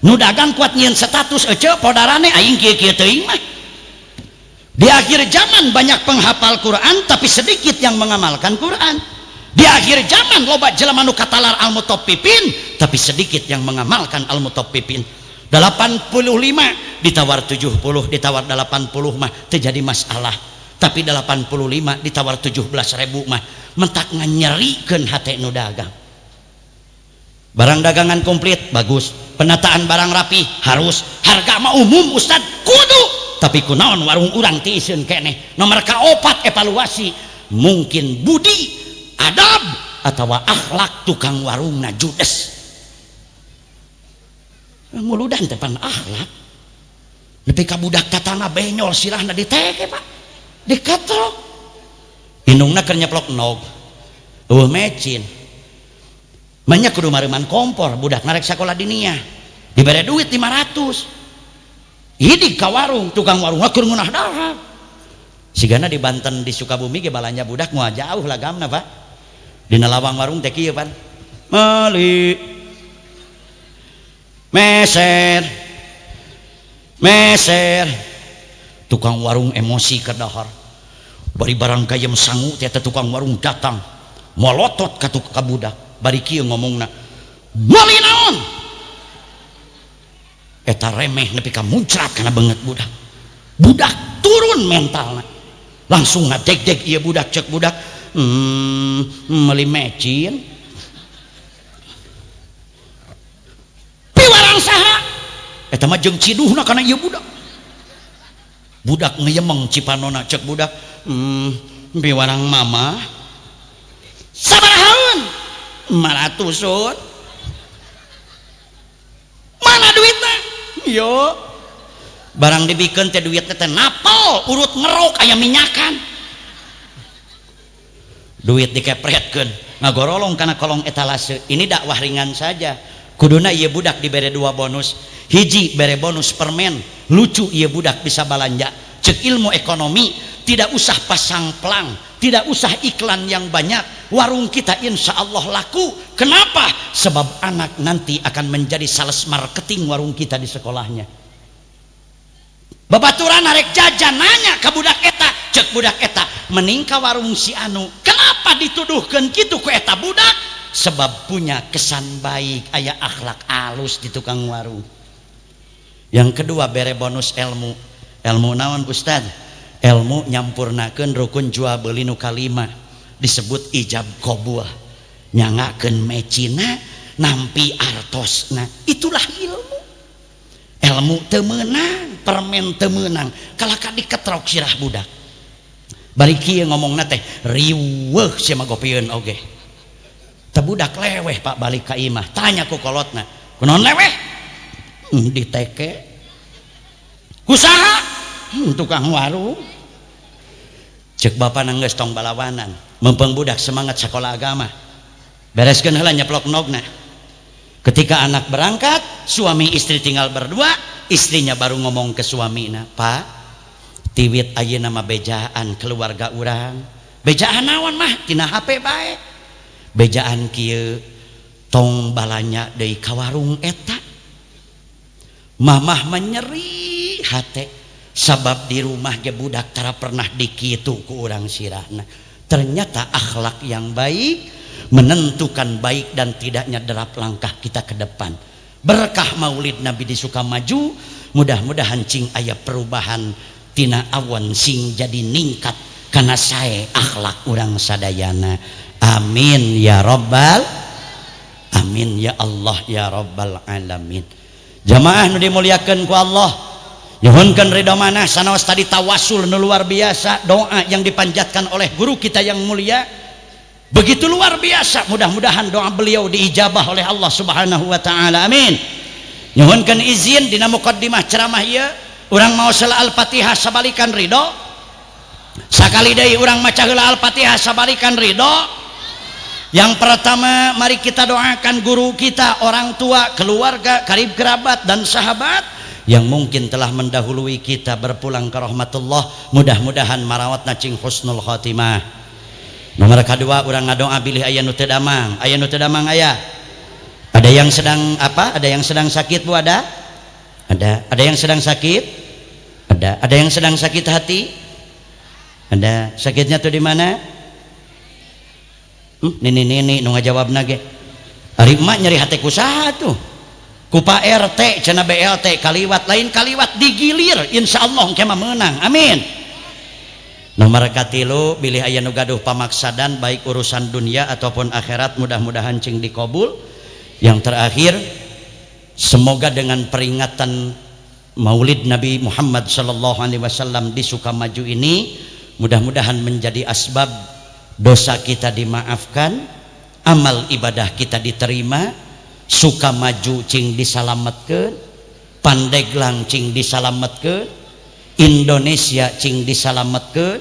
Nu dagang kuat nyieun status ece podarane aing kieu-kieu teuing mah. Di akhir zaman banyak penghafal Quran tapi sedikit yang mengamalkan Quran. Di akhir zaman loba jelema nu katalar al-mutaffifin tapi sedikit yang mengamalkan al-mutaffifin. 85 ditawar 70, ditawar 80 mah teu jadi masalah. Tapi 85 ditawar 17.000 mah mentak nganyerikeun hate nu dagang. barang dagangan komplit bagus, penataan barang rapi harus, harga mah umum Ustad kudu, tapi kunaon warung urang tiiseun keneh. Nomor kaopat evaluasi, mungkin budi adab atau akhlak tukang warungna judes. Muludan tepan akhlak nepi ka budak tatana benyol sirahna diteke Pak, dikatrok indungna keur nyeplok nog eueuh mecin banyak kudu mareman kompor budak narek sakola dinia dibere duit 500 hidik ka warung tukang warung keur ngeunah dahar sigana di Banten di Sukabumi ge balanya budak moal jauh lagamna Pak dina lawang warung teh kieu pan meuli meser tukang warung emosi ke dahar bari barang kayem sangu teh tukang warung datang molotot ka budak bari kieu ngomongna meuli naon eta remeh nepi ka muncrat kana beungeut budak turun mentalna langsung ngadeg-deg ieu budak cek budak meuli mecin piwarang saha eta mah jeung ciduhna kana ieu budak ngeyemeng cipanona cek budak piwarang mama sabarahaun 500 mana duitna yo barang dibikeun teh duitna teh napol urut ngerok aya minyakan duit dikepretkeun ngagorolong kana kolong etalase. Ini dakwah ringan saja, kuduna ieu budak dibere 2 bonus, hiji bere bonus permen lucu ieu budak bisa balanja. Cek ilmu ekonomi tidak usah pasang pelang, tidak usah iklan yang banyak, warung kita insya Allah laku. Kenapa? Sebab anak nanti akan menjadi sales marketing warung kita di sekolahnya. Babaturan arek jajan nanya ke budak eta, cek budak eta mending ka warung si anu. Kenapa dituduhkeun kitu ku eta budak? Sebab punya kesan baik, aya akhlak alus di tukang warung. Yang kedua bere bonus ilmu. Ilmu naon Ustad? Ilmu nyampurnakeun rukun jual beli nu kalima disebut ijab qabul, nyangakeun mecina nampi artosna. Itulah ilmu. Ilmu teu meunang, permen teu meunang, kalaka diketrok sirah budak. Bari kieu ngomongna teh riweuh sia magopieun oge. Teu budak leweh Pak balik ka imah, tanya ku kolotna, kunaon leweh? Diteke. Kusaha? Tukang warung. Cek bapana geus tong balawanan, mempeng budak semangat sekolah agama. Bereskeun heula nyeplok nogna. Ketika anak berangkat, suami istri tinggal berdua, istrinya baru ngomong ke suamina, Pak, tiwit ayeuna mah bejaan keluarga urang. Bejaan naon mah? Tina HP bae. Bejaan kieu tong balanya deui ka warung eta. Mamah menyeri hate, sabab di rumah ge budak tara pernah dikitu ku urang sirahna. Ternyata akhlak yang baik menentukan baik dan tidaknya derap langkah kita ke depan. Berkah maulid Nabi di Sukamaju, mudah-mudahan cing aya perubahan tina awan sing jadi ningkat karena sae akhlak urang sadayana. Amin ya rabbal amin ya Allah ya rabbal alamin. Jamaah nu dimuliakeun ku Allah, nyuhunkeun ridho manah sanaos tadi tawasul nu luar biasa, doa yang dipanjatkan oleh guru kita yang mulia begitu luar biasa. Mudah-mudahan doa beliau diijabah oleh Allah Subhanahu wa taala. Amin. Nyuhunkeun izin dina muqaddimah ceramah ieu urang maos heula Al-Fatihah sabalikan ridho. Sakali deui urang maca heula Al-Fatihah sabalikan ridho. Yang pertama mari kita doakan guru kita, orang tua, keluarga, karib kerabat dan sahabat yang mungkin telah mendahului kita berpulang ke rahmatullah. Mudah-mudahan marawatna cing husnul khotimah. Nomor kedua urang ngadoa bilih aya nu teu damang. Aya nu teu damang aya. Ada yang sedang apa? Ada yang sedang sakit Bu ada? Ada. Ada yang sedang sakit? Ada. Ada yang sedang sakit hati? Ada. Sakitnya tuh di mana? Nini nu ngajawabna ge. Ari emak nyeri hati kusaha tuh? Ku Pak RT cenah BLT kaliwat lain kaliwat digilir insyaallah engke mah meunang. Amin. Nomor katilu bilih aya nu gaduh pamaksadan baik urusan dunia ataupun akhirat mudah-mudahan cing dikabul. Yang terakhir, semoga dengan peringatan Maulid Nabi Muhammad sallallahu alaihi wasallam di Sukamaju ini mudah-mudahan menjadi asbab dosa kita dimaafkan, amal ibadah kita diterima, Sukamaju cing disalametkeun, Pandeglang cing disalametkeun, Indonesia cing disalametkeun,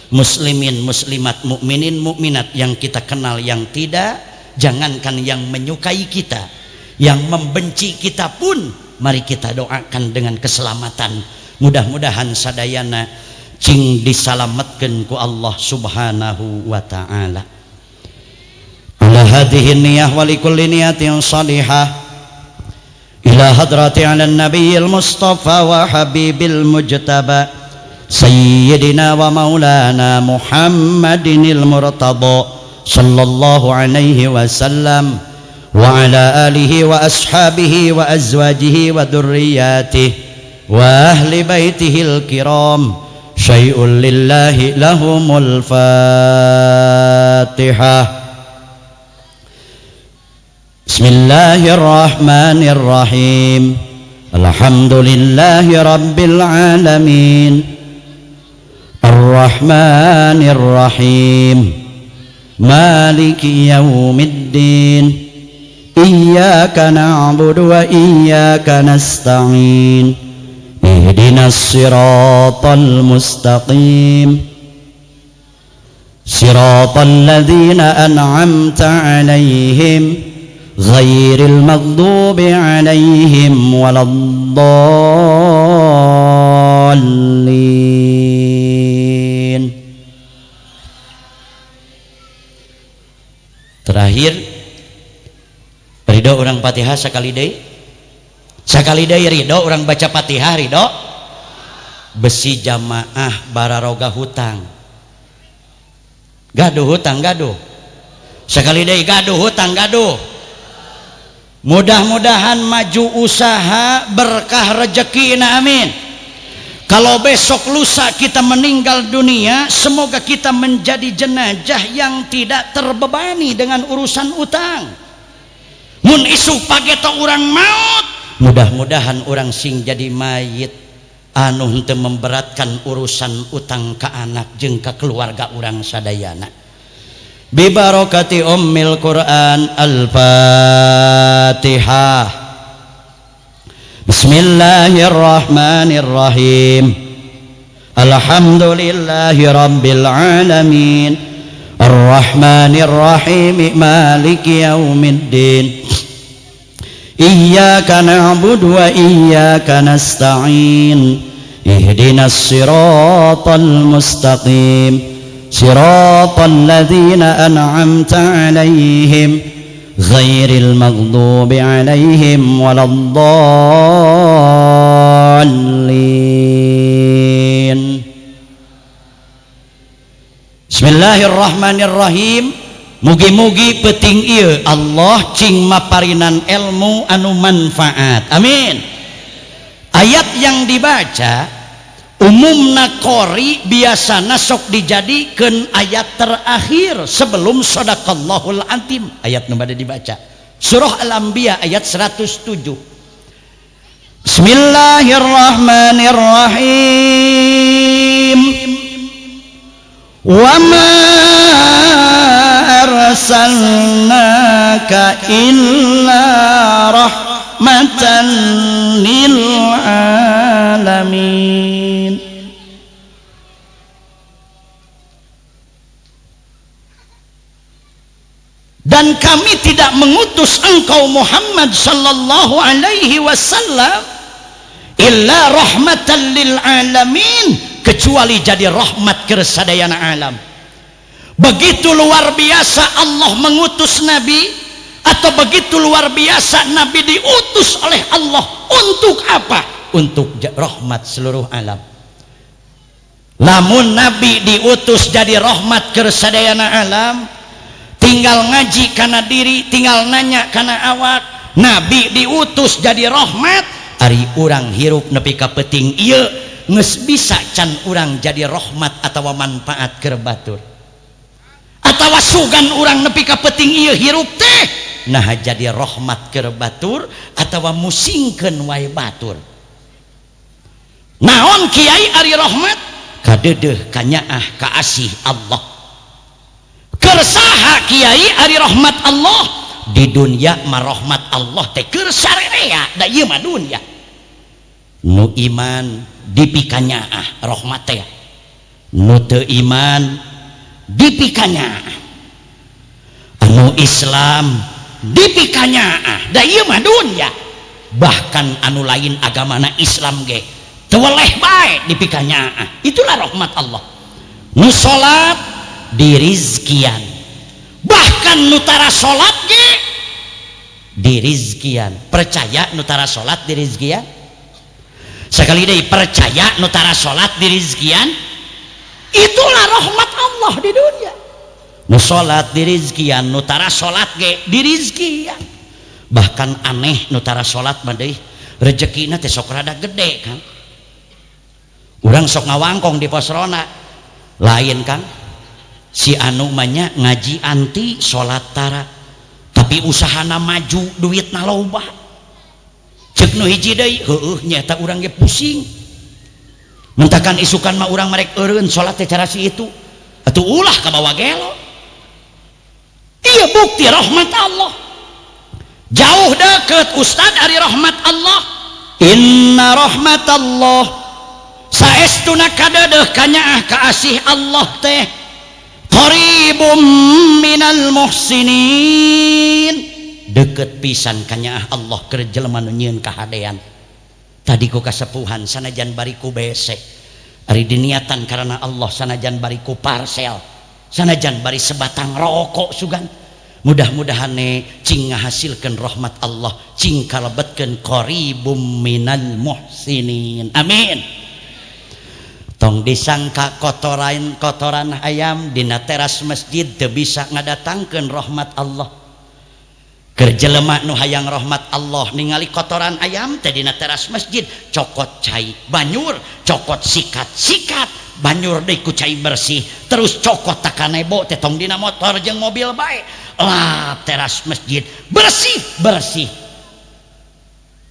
muslimin muslimat mukminin mukminat yang kita kenal yang tidak, jangankan yang menyukai kita, yang membenci kita pun mari kita doakan dengan keselamatan. Mudah-mudahan sadayana cing disalamatkeun ku Allah Subhanahu wa taala. Ala hadhihi niyah wa likulli niyatin salihah ila hadrati ala nabiyil mustafa wa habibil mujtaba sayyidina wa maulana Muhammadinil murtada sallallahu alaihi wasallam wa ala alihi wa ashabihi wa azwajihi wa dhurriyyatihi wa ahli baitihil kiram syai'un lillahi lahumul fatihah. Bismillahirrahmanirrahim. Alhamdulillahi rabbil alamin arrahmanirrahim maliki yaumiddin iyyaka na'budu wa iyyaka nasta'in ihdinas siratal mustaqim siratal ladzina an'amta 'alaihim ghairil maghdubi 'alaihim waladdallin. Terakhir ridho orang Fatihah sekali deui ridho orang baca Fatihah ridho besi jamaah bararoga hutang gaduh hutang gaduh sekali deui gaduh hutang gaduh. Mudah-mudahan maju usaha berkah rezekina amin. Kalau besok lusa kita meninggal dunia, semoga kita menjadi jenazah yang tidak terbebani dengan urusan utang. Mun isu pageta orang maut, mudah-mudahan orang sing jadi mayit anu henteu memberatkan urusan utang ka anak jeung ka keluarga orang sadayana. Bi barakati ummil Quran al-Fatihah. Bismillahirrahmanirrahim. Alhamdulillahi rabbil alamin arrahmanirrahim maliki yaumiddin iyyaka na'budu wa iyyaka nasta'in ihdinas siratal mustaqim siratal ladzina an'amta 'alaihim ghairil maghdubi 'alaihim waladdallin. Bismillahirrahmanirrahim. Mugi-mugi penting ieu Allah cing maparinan ilmu anu manfaat. Amin. Ayat yang dibaca umumna qori biasana sok dijadikeun ayat terakhir sebelum shadaqallahul azim. Ayat nu bade dibaca surah Al-Anbiya ayat 107. Bismillahirrahmanirrahim. Wa ma arsalnaka illa rahmatan lil alamin. Dan kami tidak mengutus engkau Muhammad sallallahu alaihi wasallam illa rahmatan lil alamin, kecuali jadi rahmat ke sadayana alam. Begitu luar biasa Allah mengutus Nabi, atau begitu luar biasa Nabi diutus oleh Allah untuk apa? Untuk rahmat seluruh alam. Lamun Nabi diutus jadi rahmat ke sadayana alam, tinggal ngaji kana diri, tinggal nanya kana awak. Nabi diutus jadi rahmat, ari urang hirup nepi ka peuting ieu geus bisa can urang jadi rahmat atawa manfaat keur batur. Atawa sugan urang nepi ka peuting ieu hirup teh nah jadi rahmat keur batur atawa musingkeun wae batur. Naon kiai ari rahmat? Kadeudeuh kanyaah kaasih Allah. Keur saha kiai ari rahmat Allah? Di dunia mah rahmat Allah teh keur sarerea da ieu mah dunia. Nu iman dipikanyaah rahmat teh. Nu teu iman dipikanyaah. Anu Islam dipikanyaah da ieu mah dunia. Bahkan anu lain agamana Islam ge teu weleh bae dipikanyaah. Itulah rahmat Allah. Nu salat dirizkian, bahkan nutara salat ge dirizkian. Percaya nutara salat dirizkian? Sekali deui percaya nutara salat dirizkian? Itulah rahmat Allah di dunia. Nu salat dirizkian, nutara salat ge dirizkian. Bahkan aneh nutara salat mah deui rezekina teh sok rada gede kan. Urang sok ngawangkong di posrona lain kan. Si anu manya ngaji anti salat tara tapi usahana maju duitna loba. Ceuk nu hiji deui heueuh nyata urang ge pusing. Mentakan isukan mah urang marek eureun salat teh cara si itu atuh ulah ka bawa gelo. Ieu bukti rahmat Allah. Jauh deket ustad ari rahmat Allah. Inna rahmatallah saestuna kadeudeuk kanyaah kaasih Allah teh qaribum minal muhsinin, deket pisan kanyaah Allah keur jelema nu nyieun kahadean. Tadi ku kasepuhan sanajan bariku bese ari diniatan karena Allah, sanajan bariku parsel, sanajan bari sebatang rokok sugan, mudah-mudahan cing ngahasilkeun rahmat Allah, cing kalebetkeun qaribum minal muhsinin. Amin. Tong disangka kotoran ayam dina teras masjid teu bisa ngadatangkeun rahmat Allah. Keur jelema nu hayang rahmat Allah ningali kotoran ayam teh dina teras masjid, cokot cai banyur, cokot sikat banyur deui ku cai bersih, terus cokot takanebo teh tong dina motor jeung mobil bae. Lah teras masjid bersih.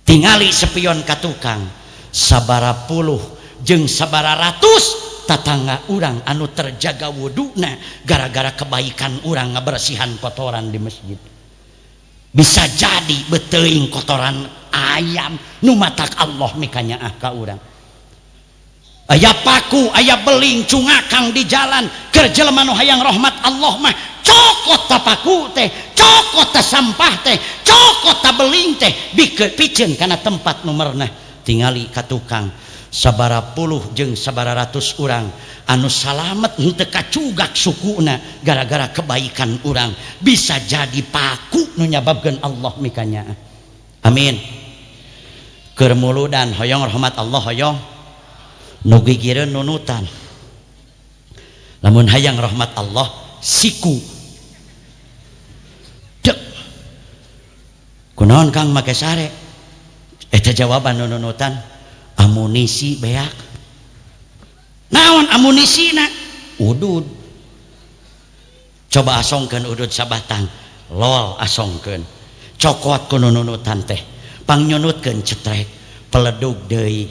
Tingali sepion ka tukang sabara puluh jeung sabara ratus tatangga urang anu terjaga wuduna gara-gara kebaikan urang ngabersihan kotoran di masjid. Bisa jadi beteuing kotoran ayam nu matak Allah mikanyaah ka urang. Aya paku, aya beling cungakang di jalan, keur jelema nu hayang rahmat Allah mah cokot ta paku teh, cokot ta sampah teh, cokot ta beling teh, pikeun kana tempat numerna. Tingali ka tukang sabara puluh jeung sabara ratus urang anu salamet henteu kacugak sukuna gara-gara kebaikan urang, bisa jadi paku nu nyababkeun Allah mikanya. Amin. Keur muludan hoyong rahmat Allah hoyong nu gigireun nunutan. Lamun hayang rahmat Allah siku dek kunaon Kang make sare eta jawaban nunutan amunisi beak. Naon amunisina? Udud. Coba asongkeun udud sabatang, lol asongkeun. Cokot ku nunutan teh, pangnyunutkeun cetrek, peledug deui,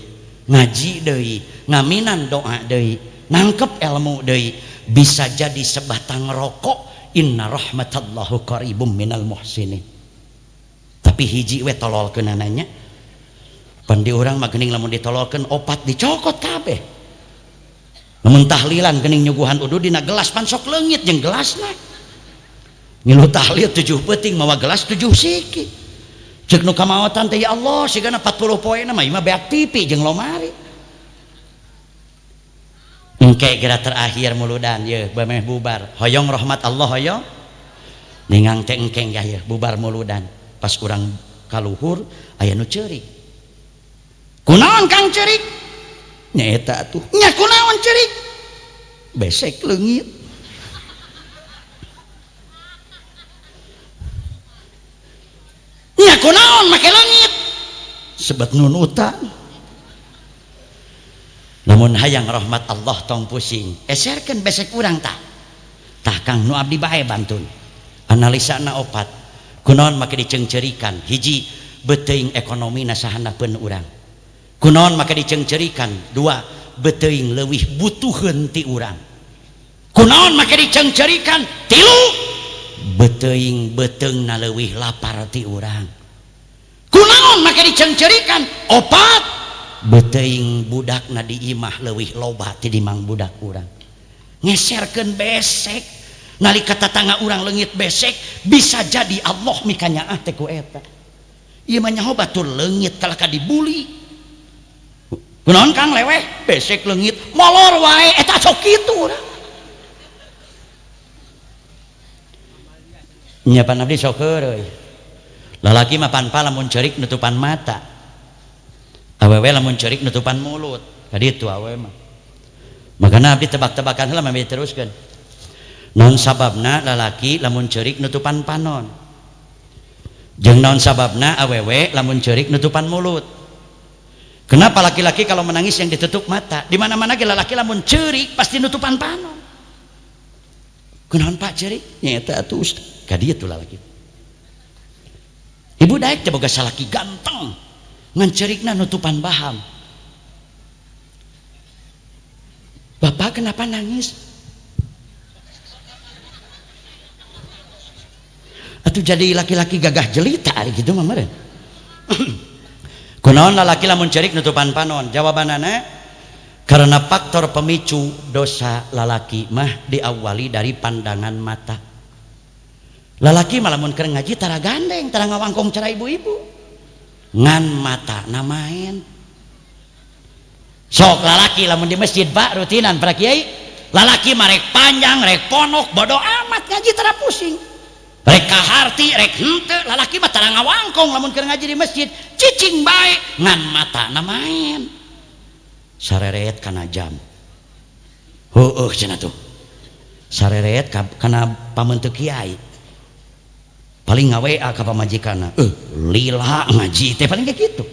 ngaji deui, ngaminan doa deui, nangkep ilmu deui, bisa jadi sebatang rokok. Inna rahmatallahu qaribum minal muhsinin. Tapi hiji we tololkeun ananya. Pandi orang mah geuning lamun ditololkeun opat dicokot kabeh. Lamun tahlilan geuning nyuguhan udud dina gelas pan sok leungit jeung gelasna. Ngilu tahlil 7 peuting mawa gelas 7 siki. Ceuk nu kamaotan teh ya Allah sigana 40 poena mah ieu beak pipi jeung lomari. Engke geura terakhir muludan ye bameh bubar. Hoyong rahmat Allah hoyong. Ningang teh engkeng ya bubar muludan. Pas urang kaluhur aya nu ceurik. Kunaon Kang ceurik? Nyaeta atuh. Nya kunaon ceurik? Besek leungit. Nya kunaon make leungit? Sebet nunutan. Lamun hayang rahmat Allah tong pusing, eserkeun besek urang tah. Tah Kang nu abdi bae bantun. Analisana opat. kunaon make dicengcerikan hiji beteuing ekonomi nasahandapeun urang kunaon make dicengcerikan dua beteuing leuwih butuheun ti urang kunaon make dicengcerikan tilu beteuing beteungna leuwih lapar ti urang kunaon make dicengcerikan opat beteuing budakna di imah leuwih loba ti di mang budak urang ngeserkeun besek nalika tatangga urang leungit besek bisa jadi Allah mikanyaah teh ku eta ieu mah nyaho batur leungit kalaka dibuli kunaon Kang leweh besek leungit molor wae eta sok kitu urang nya pan abdi sok heureuy lalaki mah pan lamun ceurik nutupan mata awewe lamun ceurik nutupan mulut kaditu awewe mah makana abdi tebak-tebakan heula mah teruskeun naon sababna lalaki lamun ceurik nutupan panon jeung naon sababna awewe lamun ceurik nutupan mulut kenapa laki-laki kalau menangis yang ditutup mata di mana-mana ge lalaki lamun ceurik pasti nutupan panon kunaon Pak ceurik nyaeta atuh Ustaz ka dieu tuh lalaki ibu daek teh boga salaki ganteng ngan ceurikna nutupan baham Bapak kenapa nangis atuh jadi laki-laki gagah jelita gitu mah meureun kunaon lalaki lamun ceurik nutupan panon jawabanana karena faktor pemicu dosa lalaki mah diawali dari pandangan mata lalaki mah lamun keur ngaji tara gandeng tara ngawangkong cara ibu-ibu ngan mata na main sok lalaki lamun di masjid Pak rutinan para kiai lalaki mah rek panjang rek ponok bodo amat ngaji tara pusing rek kaharti rek henteu lalaki mah tara ngawangkong lamun keur ngaji di masjid cicing bae ngan mata na main sareret kana jam heueuh cenah tuh sareret kana pamenteuk kiai paling ngaWA ka pamajikanna lila ngaji teh paling kayak gitu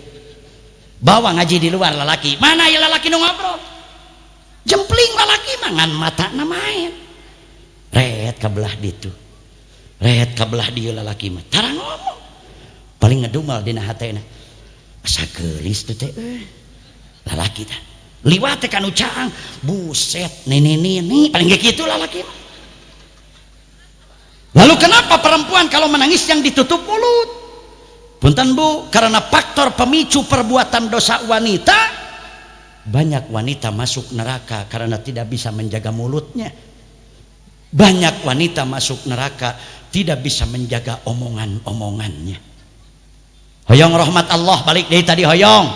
bawa ngaji di luar lalaki mana ya lalaki nu ngobrol jempling lalaki mah ngan mata na main ret kabelah ditu ret kabelah dieu lalaki mah tara ngomong paling ngedumel dina hatena asa geulis teh lalaki teh liwat teh kanu caang buset nini paling kayak gitu lalaki mah lalu kenapa perempuan kalau menangis yang ditutup mulut punten Bu karena faktor pemicu perbuatan dosa wanita banyak wanita masuk neraka karena tidak bisa menjaga mulutnya banyak wanita masuk neraka tidak bisa menjaga omongan-omongannya hoyong rahmat Allah balik dari tadi hoyong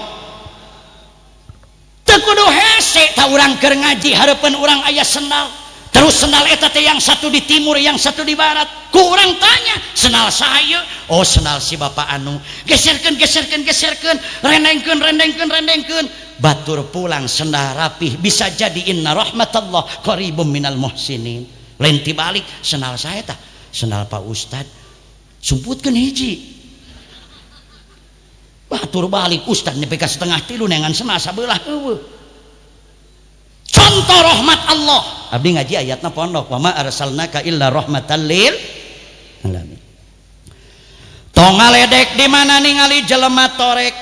teu kudu hese ta urang keur ngaji hareupeun urang aya sendal terus sendal eta teh yang satu di timur yang satu di barat ku urang tanya sendal saya oh sendal si bapak anu geserkeun rendengkeun batur pulang sendal rapih bisa jadi inna rahmatallah qaribum minal muhsinin lain tibalik sendal saya tah sendal Pak Ustad sumputkeun hiji batur balik Ustad nepi ka setengah tilu nengan sena sabelah eueuh contoh rahmat Allah abdi ngaji ayatna pondok wa ma arsalnaka illa rahmatan lil alamin tong ngaledek di mana ningali jelema torek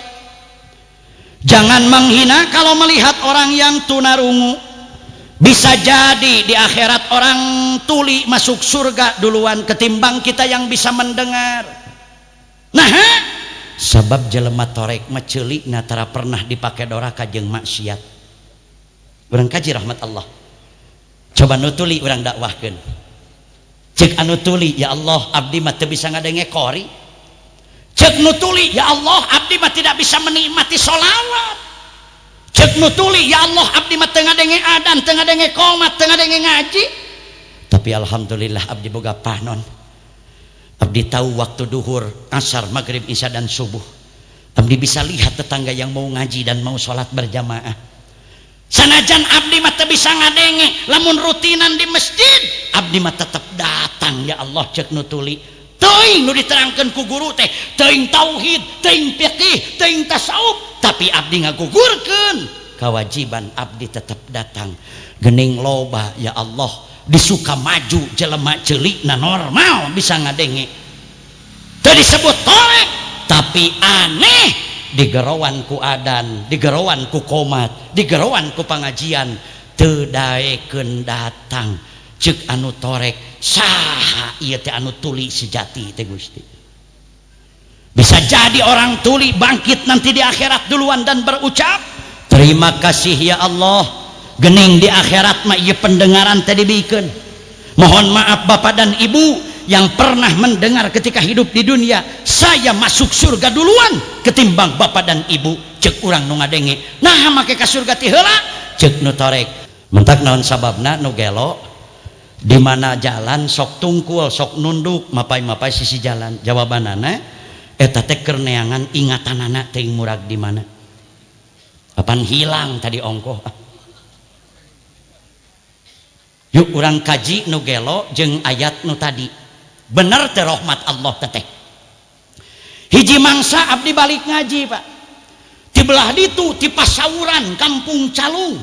jangan menghina kalau melihat orang yang tunarungu bisa jadi di akhirat orang tuli masuk surga duluan ketimbang kita yang bisa mendengar nah sebab jelema torek mah ceulikna tara pernah dipake doraka jeung maksiat urang kaji rahmat Allah coba nutuli urang dakwahkeun cek anu tuli ya Allah abdi mah teu bisa ngadenge qori cek nutuli ya Allah abdi mah tidak bisa menikmati sholawat cek nutuli ya Allah abdi mah teu ngadenge adzan teu ngadenge qomat teu ngadenge ngaji tapi alhamdulillah abdi boga panon abdi tahu waktu duhur asar maghrib isya dan subuh abdi bisa lihat tetangga yang mau ngaji dan mau sholat berjamaah sanajan abdi mah teu bisa ngadenge lamun rutinan di masjid abdi mah tetep datang ya Allah cek nutuli teuing nu diterangkeun ku guru teh teuing tauhid teuing fiqih teuing tasawuf tapi abdi ngagugurkeun kewajiban abdi tetep datang geuning loba ya Allah disuka maju jelema ceulikna normal bisa ngadenge teu disebut torek tapi aneh digerowan ku adan, digerowan ku komat, digerowan ku pengajian teu daekeun datang ceuk anu torek saha ieu teh anu tuli sejati teh Gusti. Bisa jadi orang tuli bangkit nanti di akhirat duluan dan berucap terima kasih ya Allah, gening di akhirat mah ieu pendengaran teh dibikeun. Mohon maaf Bapak dan Ibu yang pernah mendengar ketika hidup di dunia, saya masuk surga duluan ketimbang Bapak dan Ibu. Cek urang nu ngadenge nah make ka surga ti heula cek nu torek mentak naon sababna nu gelo di mana jalan sok tungkul sok nunduk mapai-mapai sisi jalan. Jawabanana eta teh keur neangan ingatanana teuing murag di mana. Kapan hilang tadi ongkoh. Yuk urang kaji nu gelo jeung ayat nu tadi. Bener teh rahmat Allah teteh. Hiji mangsa abdi balik ngaji Pak. Ti belah ditu ti pasauran Kampung Calung.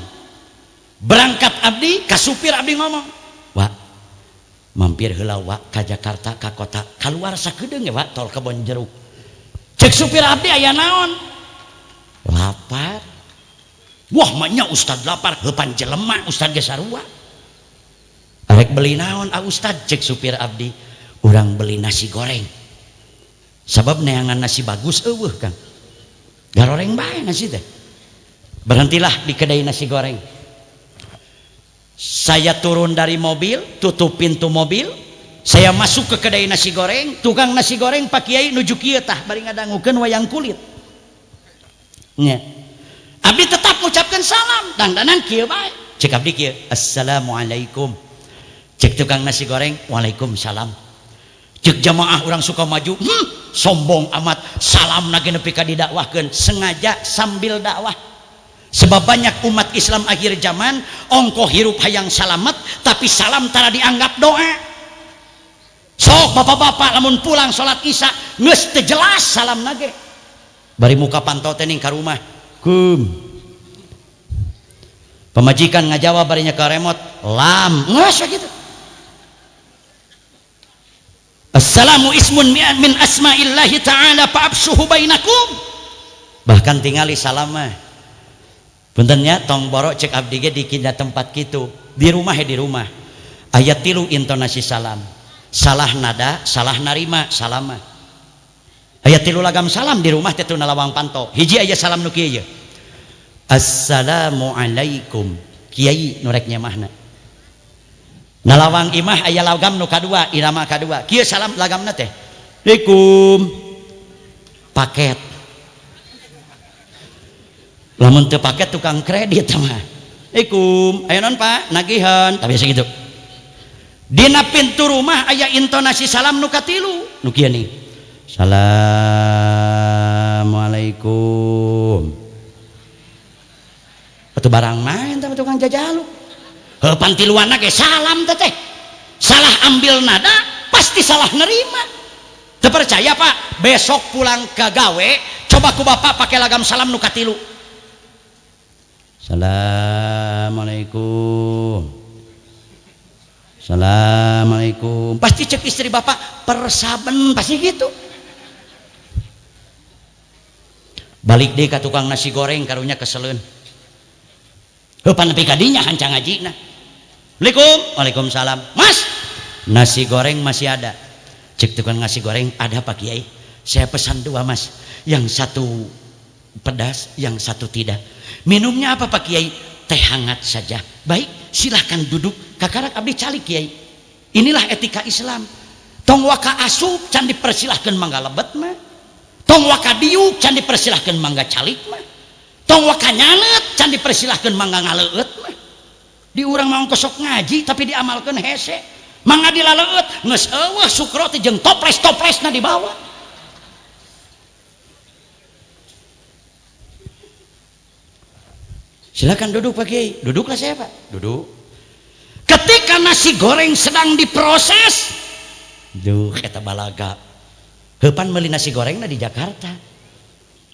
Berangkat abdi ka supir abdi ngomong, "Wak, mampir heula Wak ka Jakarta ka kota kaluar sakedeung ya Wak tol Kebon Jeruk." Cek supir abdi aya naon? Lapar. Wah manya Ustad lapar, heupan jelema Ustad ge sarua. Arek beli naon Ustad cek supir abdi. Urang beli nasi goreng. Sabab neangan nasi bagus eueuh Kang. Garoreng bae nasi teh. Berhentilah di kedai nasi goreng. Saya turun dari mobil, tutup pintu mobil, saya masuk ke kedai nasi goreng, tukang nasi goreng Pak Kiai nuju kieu tah bari ngadangukeun wayang kulit. Nya. Abdi tetap mengucapkan salam, dandanan kieu bae. Cek abdi kieu, assalamualaikum. Cek tukang nasi goreng, waalaikumsalam. Cek jamaah orang suka maju, sombong amat, salam nage nepi ka didakwahkeun, sengaja sambil dakwah. Sebab banyak umat Islam akhir zaman ongkoh hirup hayang salamet tapi salam tara dianggap doa. Sok bapak-bapak lamun pulang salat Isya geus teu jelas salam nage. Bari muka pantau teh ning ka rumah. Kum. Pemajikan ngajawab barinya ka remote, lam. Geus gitu. Assalamu ismun min asma'illahi ta'ala fa'absuhu bainakum. Bahkan tingali salam mah. Puntennya tong borok cek abdi ge di kinda tempat kitu. Di rumah di rumah. Ayat 3 intonasi salam. Salah nada, salah narima salam mah. Ayat 3 lagam salam di rumah teh teu nalawang panto. Hiji aya salam nu kieu. Assalamu alaikum. Kiai nu rek nyemahna. Nalawang imah aya lagam nu kadua, irama kadua. Kieu salam lagamna teh. Assalamualaikum. Paket. Lamun teu paket tukang kredit mah. Assalamualaikum. Aya naon Pak? Nagihan. Tapi biasa gitu. Dina pintu rumah aya intonasi salam nu katilu. Nu kieu nih. Assalamualaikum. Atuh barang main teh tukang jajaluk. Heupan tiluanna ge salam teh. Salah ambil nada pasti salah nerima. Teu percaya Pak, besok pulang ke gawe coba ku bapak pakai lagam salam nu katilu. Assalamualaikum. Assalamualaikum. Pasti cek istri bapak persaben pasti gitu. Balik deh ke tukang nasi goreng karunya keseleun. Heupan nepi ka dinya hancang ngajina. Assalamualaikum. Waalaikumsalam. Mas, nasi goreng masih ada. Cek tukang nasi goreng, ada Pak Kiai. Saya pesan 2 Mas. Yang satu pedas, yang satu tidak. Minumnya apa Pak Kiai? Teh hangat saja. Baik, silahkan duduk. Kakarak abdi calik Kiai. Inilah etika Islam. Tong waka asup can dipersilahkan mangga lebet mah. Tong waka diuk can dipersilahkan mangga calik mah. Tong waka nyalet can dipersilahkan mangga ngaleut mah. Di urang mau kesok ngaji tapi diamalkan hese. Mangga dilaleut geus eueuh sukro teh jeung toples-toplesna dibawa. Silakan duduk Pak Kiai. Duduklah saya Pak. Duduk. Ketika nasi goreng sedang diproses, duh eta balaga. Heupan meuli nasi gorengna di Jakarta.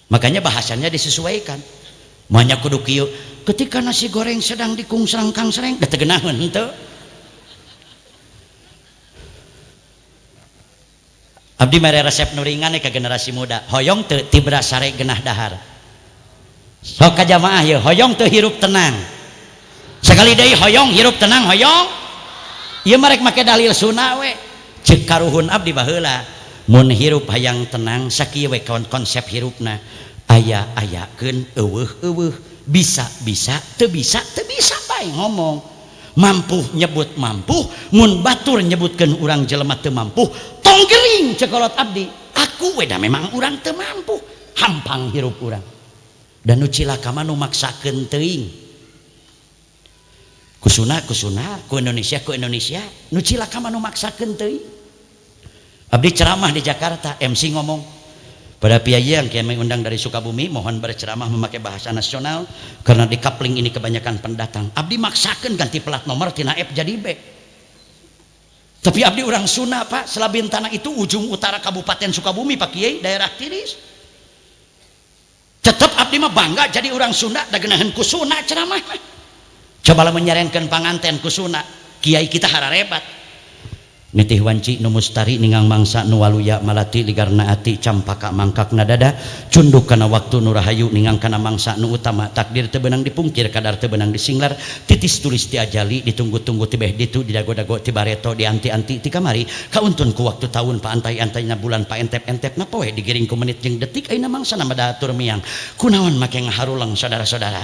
Makanya bahasanya disesuaikan. Manya kudu kieu. Ketika nasi goreng sedang dikungsrang kang sereng, da teu geunaheun henteu. Abdi mere resep nu ringan ke generasi muda. Hoyong teu tibra sare genah dahar. Sok ka jamaah ye, hoyong teu hirup tenang. Sekali deui hoyong hirup tenang hoyong. Ieu marek make dalil sunna we. Ceuk karuhun abdi baheula. Mun hirup hayang tenang sakieu we konsep hirupna. Aya-ayakeun eueuh-eueuh, bisa-bisa teu bisa bae ngomong. Mampu nyebut mampu, mun batur nyebutkeun urang jelema teu mampu, tong gering cekolot abdi. Aku we da memang urang teu mampu, hampang hirup urang. Dan nu cilaka mah nu maksakeun teuing. Kusuna, ku Indonesia, nu cilaka mah nu maksakeun teuing. Abdi ceramah di Jakarta, MC ngomong, pada piaya yang kami undang dari Sukabumi, mohon berceramah memakai bahasa nasional karena di coupling ini kebanyakan pendatang. Abdi maksakan ganti plat nomor tina F jadi B. Tapi abdi orang Sunda Pak, selabin tanah itu ujung utara Kabupaten Sukabumi Pak Kiai, daerah tiris. Tetap abdi mah bangga jadi orang Sunda, da geunaheun ku Sunda ceramah. Cobalah menyarankan panganten ku Sunda, Kiai kita hararebat. Nitih wanci nu mustari ningang mangsa nu waluya malati ligarna ati campaka mangkakna dada cunduk kana waktu nu rahayu ningang kana mangsa nu utama takdir teu beunang dipungkir kadar teu beunang disinglar titis tulis ti ajali ditunggu-tunggu ti beh ditu didago-dago ti bareto dianti-anti ti kamari kauntun ku waktu tahun pa antai-antaina bulan pa entep-entepna poe digiring ku menit jeung detik ayeuna mangsa na badatur miang kunaon make ngaharulang saudara-saudara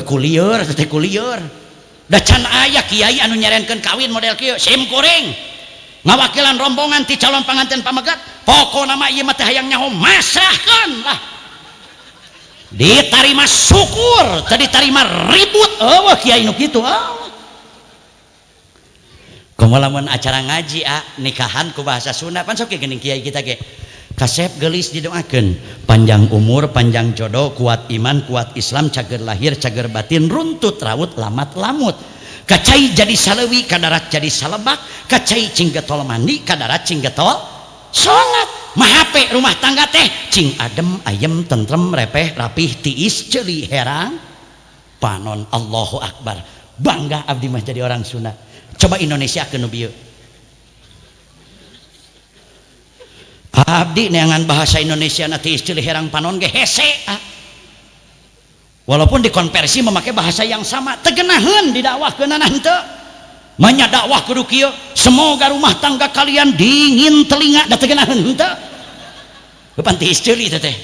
kulieur teh kulieur da can aya kiai anu nyarenkeun kawin model kieu sim kuring ngawakilan rombongan ti calon panganten pamegat pokona mah ieu mah teh hayang nyaho masrahkeun lah ditarima syukur teu ditarima ribut eueuh kiai nu kitu kumaha lamun acara ngaji nikahan ku bahasa Sunda pan sok geuning kiai kita ge kasep geulis didoakeun panjang umur panjang jodoh kuat iman kuat Islam cager lahir cager batin runtut raut lamat lamut kacai jadi saleuwi kadarat jadi salebak kacai cing getol mandi kadarat cing getol salat mahape rumah tangga teh cing adem ayem tentrem repeh rapih tiis ceuli herang panon Allahu Akbar bangga abdi mah jadi orang Sunda. Coba Indonesia ke nu bieu abdi neangan bahasa Indonesia nanti istilah herang panon ge hese walaupun dikonversi memakai bahasa yang sama tegenaheun didakwakeunana henteu manya dakwah kudu kieu semoga rumah tangga kalian dingin telinga da tegenaheun henteu panti istilah itu teh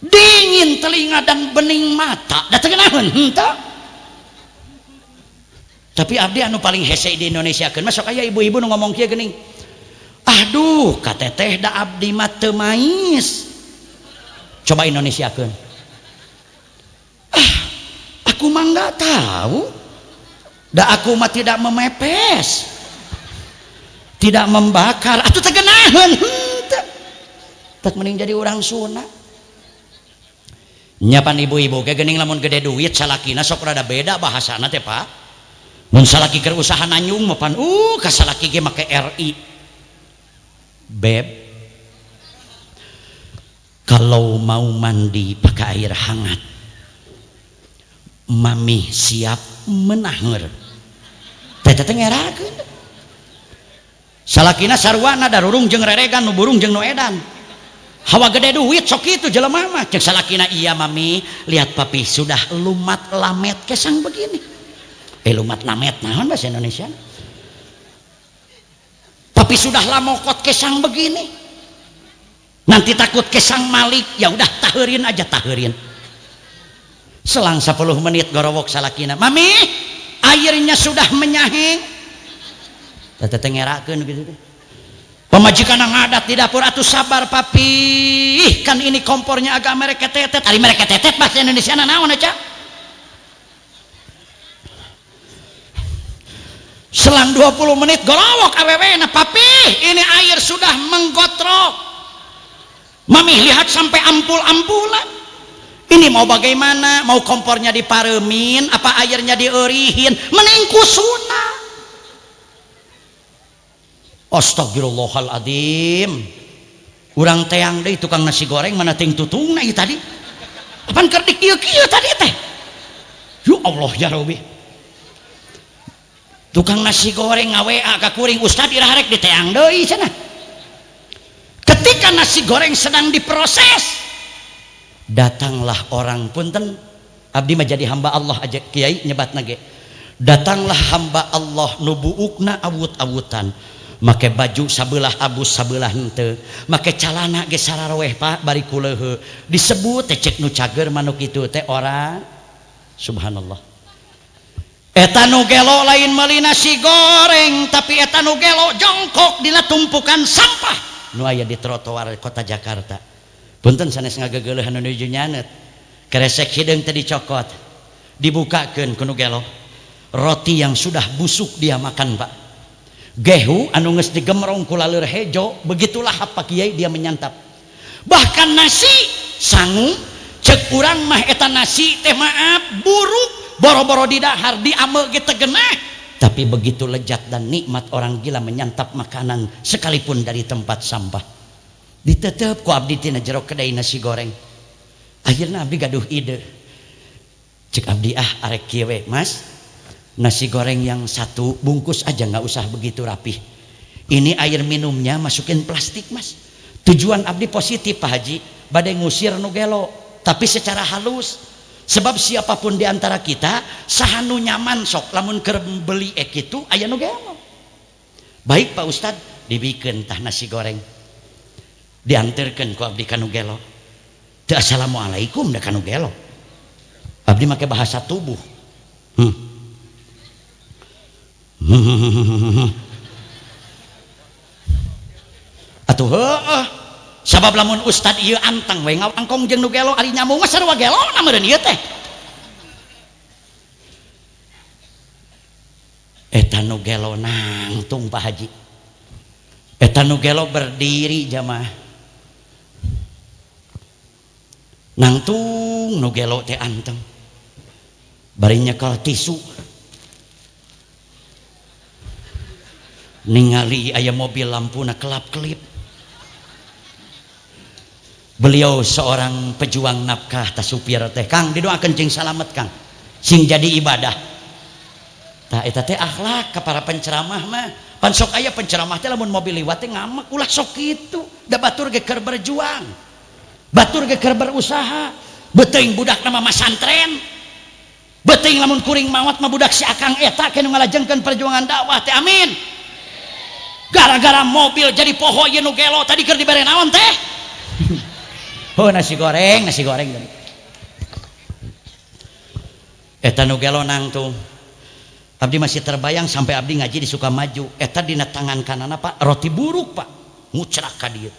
dingin telinga dan bening mata da tegenaheun henteu tapi abdi anu paling hese di Indonesia keun masuk aya ibu-ibu nu ngomong kieu geuning aduh kateteh da abdi mah teu mais coba Indonesiakeun aku mah enggak tahu da aku mah tidak memepes tidak membakar atuh tegenaheun henteu tak mending jadi orang Sunda nyapan ibu-ibu ge geuning lamun gede duit salakina sok rada beda bahasana teh Pak mun salaki keur usaha nanyung mah pan ka salaki ge make RI Beb, kalau mau mandi pakai air hangat, mami siap menaheur. Teteh ngerakeun. Salakina sarwana darurung jeung reregan nu burung jeung nu edan. Hawa gede duit sok kitu jelema mah. Ceuk salakina iya mami, lihat papi sudah lumat lamet kesang begini. Lumat lamet naon bahasa Indonesia? Tapi sudah lamokot kesang begini nanti takut kesang malik ya udah taheurin aja taheurin selang 10 menit gorowok salakina mami airnya sudah menyaheng teteh ngerakeun gitu deh pemajikan ngadat di dapur atuh sabar papi kan ini kompornya agak mereketetet ari mereketetet bahasa Indonesia naon aja selang 20 menit golowok awewena papi ini air sudah menggotrok mami lihat sampai ampul-ampulan ini mau bagaimana mau kompornya diparemin apa airnya dieurihin mending kusuna astagfirullahaladzim urang teang deh tukang nasi goreng mana ting tutung na tadi apaan kerdik kieu tadi teh ya Allah ya Rabbi tukang nasi goreng ngawa ka kuring ustad iraharek diteang deui cenah. Ketika nasi goreng sedang diproses, datanglah orang, punten abdi mah jadi hamba Allah aja kiai nyebatna ge. Datanglah hamba Allah nubuukna awut-awutan, make baju sabelah abus sabelah henteu, make calana ge sararoweh Pak bari kuleuheut, disebut teh cek nu cager manuk kitu teh orang subhanallah. Eta nu gelo lain meuli nasi goreng, tapi eta nu gelo jongkok dina tumpukan sampah nu aya di trotoar kota Jakarta. Punten sanes ngagegeuleuhan nuju nyanet, keresek hideung teh dicokot, dibukakeun ku nu gelo. Roti yang sudah busuk dia makan Pak. Gehu anu geus digemrong ku laleur hejo, begitulah apa kiai dia menyantap. Bahkan nasi sangu cek urang mah eta nasi teh maaf buruk, boro-boro di dahar diameu ge teu genah. Tapi begitu lezat dan nikmat orang gila menyantap makanan sekalipun dari tempat sampah. Ditetep ku abdi tina jero kedai nasi goreng. Akhirna abdi gaduh ide. Cek abdi arek kieu we Mas, nasi goreng yang satu bungkus aja nggak usah begitu rapih. Ini air minumnya masukin plastik Mas. Tujuan abdi positif Pak Haji, badai ngusir nu gelo, tapi secara halus. Sebab siapapun di antara kita sahanu nyaman sok lamun keur beli kitu aya nu gelo. Baik Pak Ustad, dibikeun tah nasi goreng. Dianterkeun ku abdi ka nu gelo. Teu assalamualaikum da ka nu gelo. Abdi make bahasa tubuh. Atuh heueuh sabab lamun ustad ieu antang we ngawangkong jeung nu gelo ari nyamung mah sarua gelo na meureun ieu teh. Eta nu gelo nangtung Pak Haji. Eta nu gelo berdiri jamaah. Nangtung nu gelo teh anteng. Bari nyekel tisu. Ningali aya mobil lampuna kelap-kelip. Beliau seorang pejuang nafkah tah supir teh Kang didoakeun cing salamet Kang sing jadi ibadah. Tah eta teh akhlak ka para penceramah mah. Pan sok aya penceramah teh lamun mobil liwat teh ngamek ulah sok kitu. Da batur ge keur berjuang. Batur ge keur berusaha. Beuteung budak nama masantren. Beuteung lamun kuring maot mah budak si Akang eta kenu ngalajengkeun perjuangan dakwah teh amin. Gara-gara mobil jadi poho ieu nu gelo tadi keur dibere naon teh? Oh nasi goreng tadi. Eta nu gelo nangtung. Abdi masih terbayang sampai abdi ngaji di Sukamaju. Eta dina tangan kanana Pak roti buruk Pak. Ngucrak ka dieu.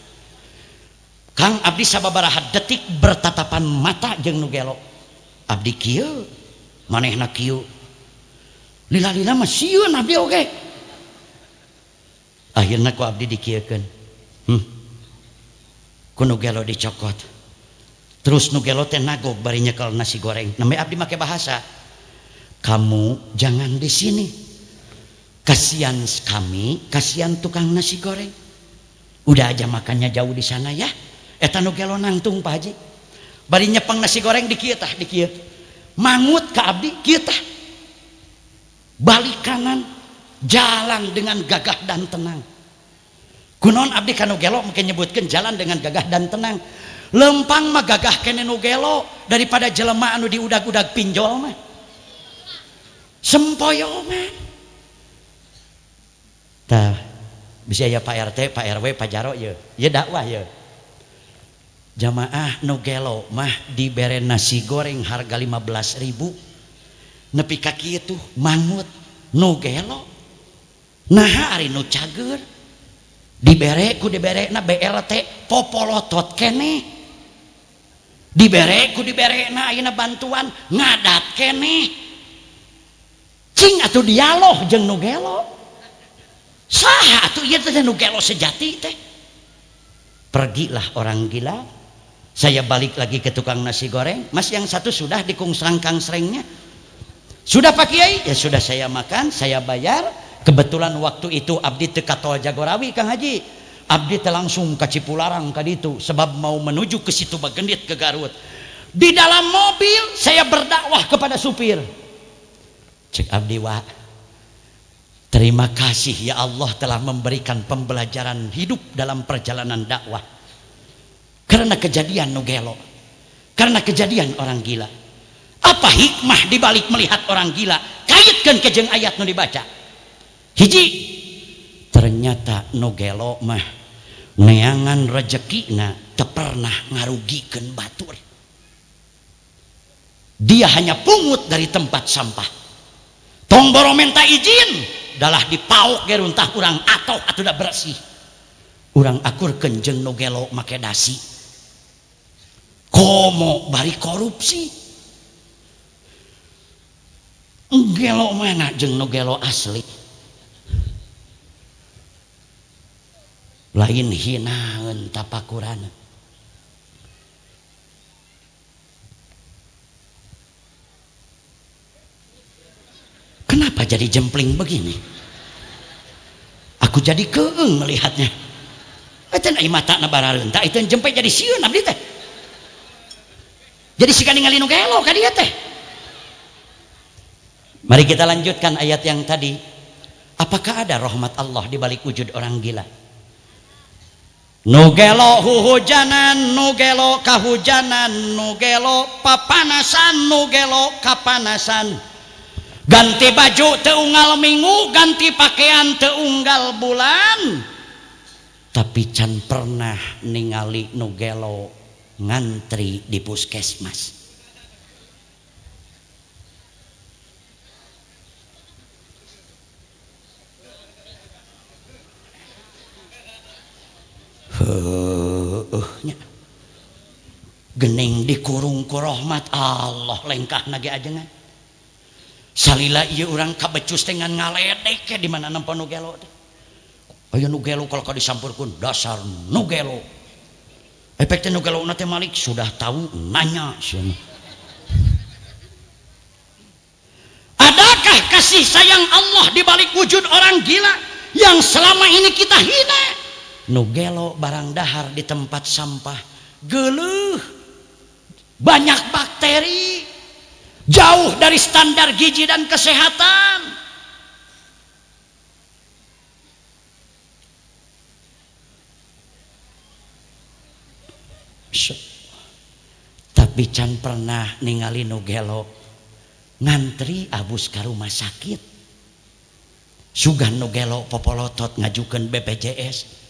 Kang abdi sababaraha detik bertatapan mata jeung nu gelo. Abdi kieu, manehna kieu. Lila-lila mah sieun abdi oge. Akhirnya ku abdi dikieukeun. Ku nu gelo dicokot. Terus nu gelo teh nagog bari nyekel nasi goreng. Namanya abdi make bahasa. Kamu jangan di sini. Kasihan kami, kasihan tukang nasi goreng. Udah aja makannya jauh di sana ya. Eta nu gelo nangtung Pak Haji. Bari nyepeng nasi goreng di kieu tah, di kieu. Mangut ka abdi kieu tah. Balik kanan, jalan dengan gagah dan tenang. Kunaon abdi ka nu gelo mungkin nyebutkeun jalan dengan gagah dan tenang. Lempang mah gagah kene nu gelo daripada jelema anu diudag-udag pinjol mah. Sempoyo mah. Tah bisa ya Pak RT, Pak RW, Pak Jaro ye. Ye dakwah ye. Jamaah nu gelo mah dibere nasi goreng harga 15.000. Nepi ka kieu tuh mangut nu gelo. Nah ari nu cager dibere ku diberena BLT popolotot kene, dibere ku diberena ayeuna bantuan ngadat kene, cing atuh dialog jeung nu gelo. Saha atuh ieu teh nu gelo sejati teh. Pergilah orang gila. Saya balik lagi ke tukang nasi goreng. Mas yang satu sudah dikungsrang kangsrengnya. Sudah Pak Kiai? Ya sudah saya makan, saya bayar. Kebetulan waktu itu abdi teu ka Tol Jagorawi Kang Haji. Abdi teh langsung ka Cipularang ka ditu sebab mau menuju ke situ Bagendit ke Garut. Di dalam mobil saya berdakwah kepada supir. Cek abdi wa. Terima kasih ya Allah telah memberikan pembelajaran hidup dalam perjalanan dakwah. Karena kejadian Nugelo, karena kejadian orang gila. Apa hikmah dibalik melihat orang gila? Kaitkan ke jeung ayat nu dibaca. Hiji, ternyata Nugelo mah neangan rezekina teu pernah ngarugikeun batur. Dia hanya pungut dari tempat sampah. Tong boro minta izin dalah dipauk ge runtah urang atoh atuh da bersih. Urang akurkeun jeung Nugelo make dasi. Komo bari korupsi. Gelo mana jeung Nugelo asli. Lain hinaeun tapakurana. Kenapa jadi jempling begini? Aku jadi keeng melihatnya. Eta ai matana barareun tah itu jempe jadi sieun abdi teh. Jadi sika ningali Nugelo ka dieu teh. Mari kita lanjutkan ayat yang tadi. Apakah ada rahmat Allah di balik wujud orang gila? Nugelo huhujanan, Nugelo kahujanan, Nugelo papanasan, Nugelo kapanasan. Ganti baju teunggal minggu, ganti pakaian teunggal bulan. Tapi can pernah ningali Nugelo ngantri di puskesmas. Gening dikurung ku rahmat Allah lengkah nage ajengan. Salila ieu urang kabecus teh ngan ngaledek ke di mana nempo Nugelo teh. Aya Nugelo kalau ka disampurkeun dasar Nugelo. Efek teh Nugelo na teh malik sudah tahu nanya sia. Adakah kasih sayang Allah di balik wujud orang gila yang selama ini kita hina? Nugelo barang dahar di tempat sampah geuleuh, banyak bakteri, jauh dari standar gizi dan kesehatan. Tapi can pernah ningali Nugelo ngantri abus ka rumah sakit. Sugan Nugelo popolotot ngajukeun BPJS.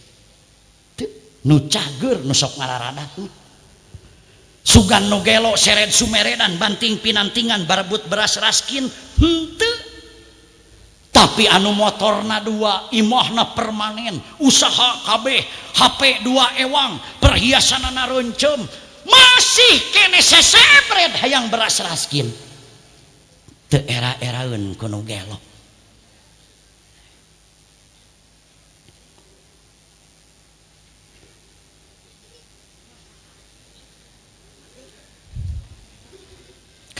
Nu cager nu sok ngararadat. Sugan Nugelo seret sumeredan banting pinantingan barebut beras raskin henteu. Tapi anu motorna 2 imahna permanen, usaha kabeh, HP 2 ewang, perhiasanana reuncem, masih kene sesebred hayang beras raskin. Teu era-eraeun ku Nugelo.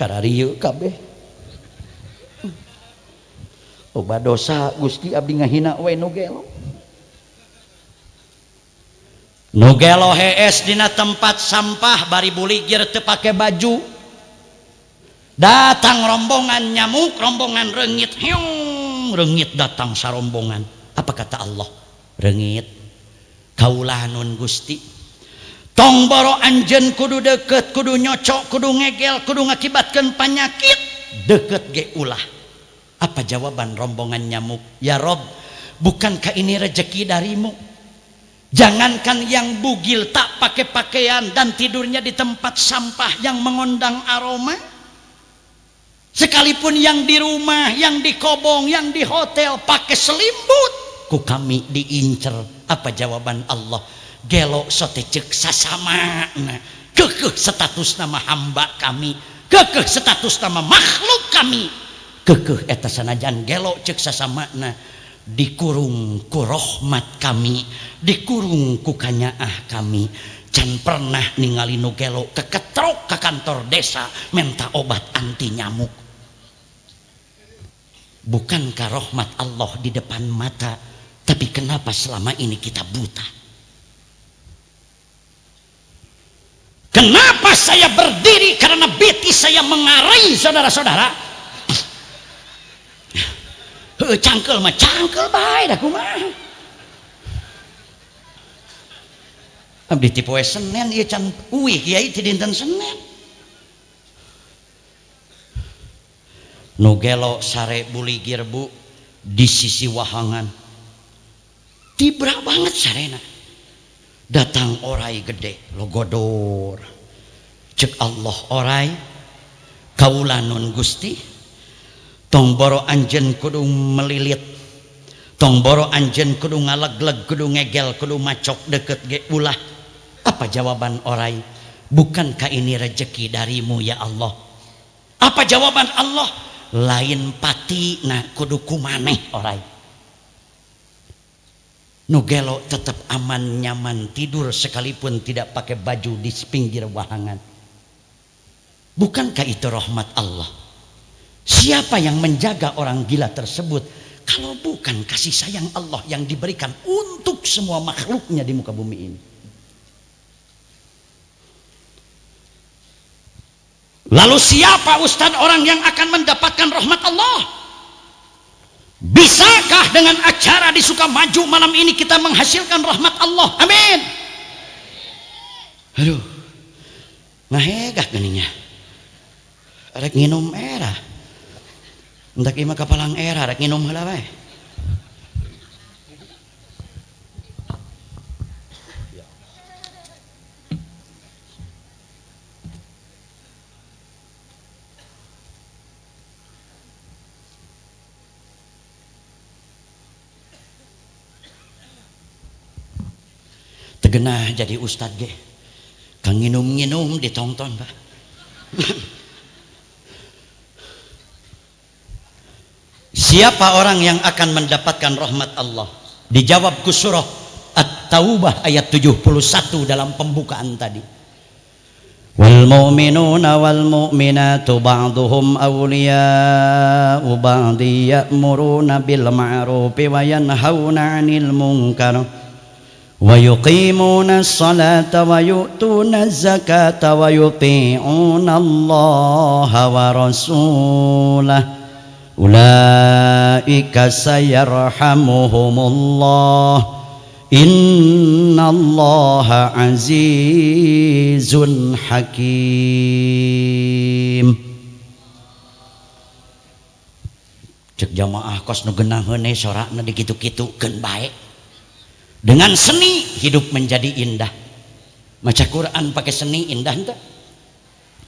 Kararieu kabeh loba dosa Gusti abdi ngahina we Nugelo. Nugelo hees dina tempat sampah bari buligir teu pake baju. Datang rombongan nyamuk, rombongan reungit, heung reungit datang sarombongan. Apa kata Allah? Reungit kaulah nun Gusti. Tong boro anjeun kudu deket, kudu nyocok, kudu ngegel, kudu ngakibatkeun panyakit, deket ge ulah. Apa jawaban rombongan nyamuk? Ya Rob, bukankah ini rezeki darimu? Jangankan yang bugil tak pakai pakaian dan tidurnya di tempat sampah yang mengundang aroma, sekalipun yang di rumah, yang di kobong, yang di hotel pakai selimut, ku kami diincer. Apa jawaban Allah? Gelo sote cek sasama kekeh status nama hamba kami, kekeh status nama makhluk kami, kekeh eta sanajan gelo cek sasama dikurung ku rahmat kami, dikurung ku kanyaah kami. Can pernah ningali Nugelo keketrok ke kantor desa minta obat anti nyamuk. Bukankah rahmat Allah di depan mata, tapi kenapa selama ini kita buta? Kenapa saya berdiri? Karena betis saya mengarai saudara-saudara. cangkel mah cangkel bae dah kumaha. Abdi ti poe Senen ieu can uih kiai ti dinten Senen. Nu gelo sare buligir Bu di sisi wahangan. Tibra banget sarena. Datang orai gede logodor. Cek Allah orai kaula nun Gusti. Tong boro anjeun kudu melilit. Tong boro anjeun kudu ngalegleg, kudu ngegel, kudu macok deket ge ulah. Apa jawaban orai? Bukankah ini rezeki darimu ya Allah? Apa jawaban Allah? Lain pati na kudu kumaneh orai. Nu gelo tetap aman nyaman tidur sekalipun tidak pakai baju di pinggir wahangan. Bukankah itu rahmat Allah? Siapa yang menjaga orang gila tersebut kalau bukan kasih sayang Allah yang diberikan untuk semua makhluknya di muka bumi ini? Lalu siapa Ustadz orang yang akan mendapatkan rahmat Allah? Bisakah dengan acara di Sukamaju malam ini kita menghasilkan rahmat Allah? Amin. Aduh, ngahegah geninya. Rek nginum era. Entak ima kapalang era rek nginum heula bae. Tegenah jadi ustad ge. Kang nginum-nginum ditonton, Pak. Siapa orang yang akan mendapatkan rahmat Allah? Dijawab ku surah At-Taubah ayat 71 dalam pembukaan tadi. Wal mu'minuna wal mu'minatu ba'duhum awliya'u ba'di ya'muruna bil ma'rufi wa yanhauna 'anil munkar wa yuqimuna as-salata wa yu'tuna az-zakata wa yuti'una Allaha wa rasulahu ulaika sayarhamuhumullah innallaha azizun hakim. Cek jamaah kos nu geunah heuneh sorakna dikitu-kitukeun bae. Dengan seni hidup menjadi indah. Maca Quran pakai seni indah henteu?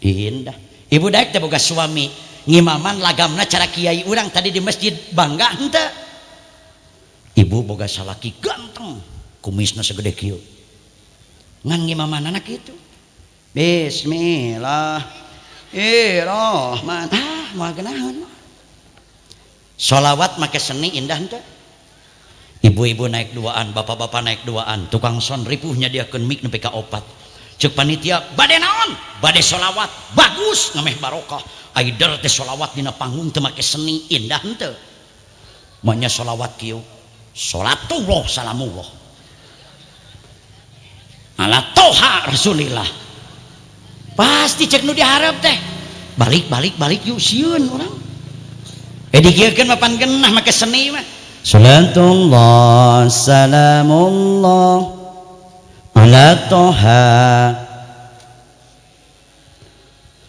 Indah. Ibu daek teh boga suami ngimaman lagamna cara kiai urang tadi di masjid bangga henteu? Ibu boga salaki ganteng, kumisna segede kieu. Ngan ngimamanana kitu. Bismillahirrahmanirrahim. Moal geunaheun. Sholawat make seni indah henteu? Ibu-ibu naik duaan, bapak-bapak naik duaan, tukang son ripuhnya diakeun mik nepi ka 4. Cek panitia bade naon? Bade sholawat. Bagus ngameh barokah. Aider teh sholawat dina panggung teu make seni indah henteu? Manya sholawat kieu. Sholatullah salamullah ala toha rasulillah. Pasti cek nu diharap teh balik yuk sieun urang. Dikieurkeun mapan genah make seni mah. Salatullah salamullah ala toha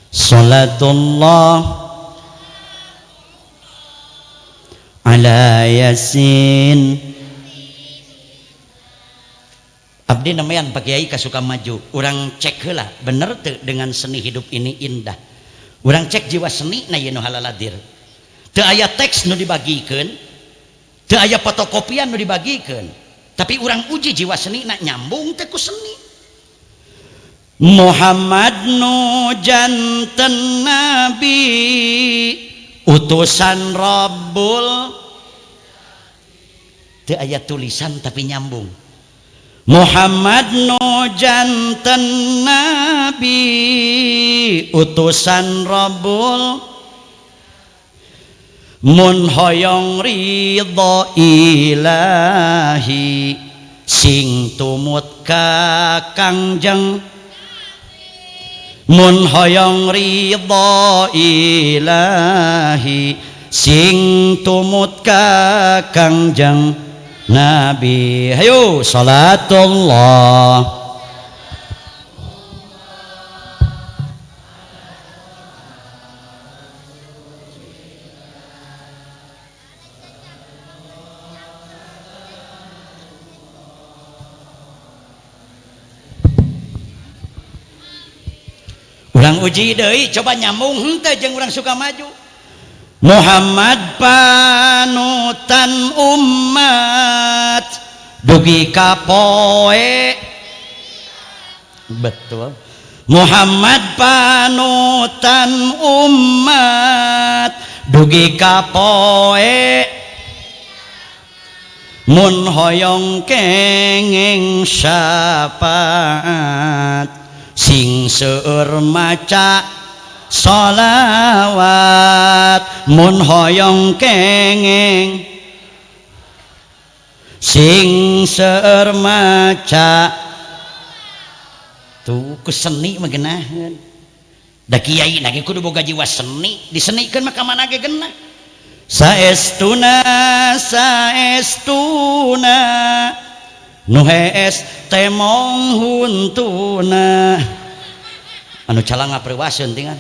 salatullah ala yasin. Abdi namanya Pak Kiai ka Sukamaju. Urang cek heula bener teu dengan seni hidup ini indah. Urang cek jiwa seni na ieu nu halaladir. Teu aya teks nu dibagikeun, teu aya fotokopian nu dibagikeun. Tapi urang uji jiwa seni na nyambung teh ku seni. Muhammad nu janten nabi utusan Rabbul. Teu aya tulisan tapi nyambung. Muhammad nu janten nabi utusan Rabbul mun hoyong ridho ilahi sing tumut ka Kangjeng mun hoyong ridho ilahi sing tumut ka Kangjeng Nabi. Hayo salatullah. Urang uji deui coba nyambung henteu jeung urang suka maju. Muhammad panutan umat dugi ka poe. Betul. Muhammad panutan umat dugi ka poe. Mun hoyong kenging syafaat sing seueur maca sholawat. Mun hoyong kenging sing seueur maca tuh ku seni mah geunaheun da kiai na ge kudu boga jiwa seni disenikeun mah ka mana ge geunah. Saestuna nu hees temong huntuna anu calanga perwaseun tingan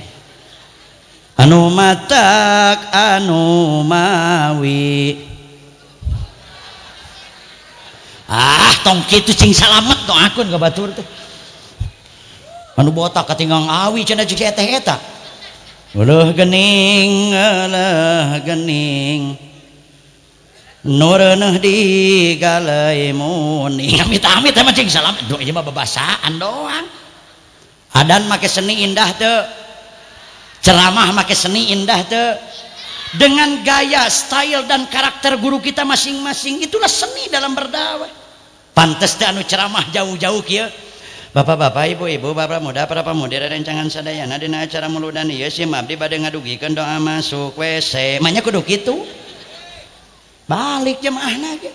anu matak anu mawi tong kitu cing salamet doakeun ka batur teh anu botak katinggang awi cenah cik eta uleuh geuning nureuneuh di galai muni amit-amit emang cing salam doa ieu mah babasaan doang. Adan make seni indah teu, ceramah make seni indah teu, dengan gaya, style dan karakter guru kita masing-masing itulah seni dalam berdakwah. Pantes teh anu ceramah jauh-jauh kieu. Bapak-bapak, ibu-ibu, bapak muda, para pemuda rencangan sadayana dina acara muludan ieu si abdi bade ngadugikeun doa masuk WC. Manya kudu kitu. Balik jemaah naga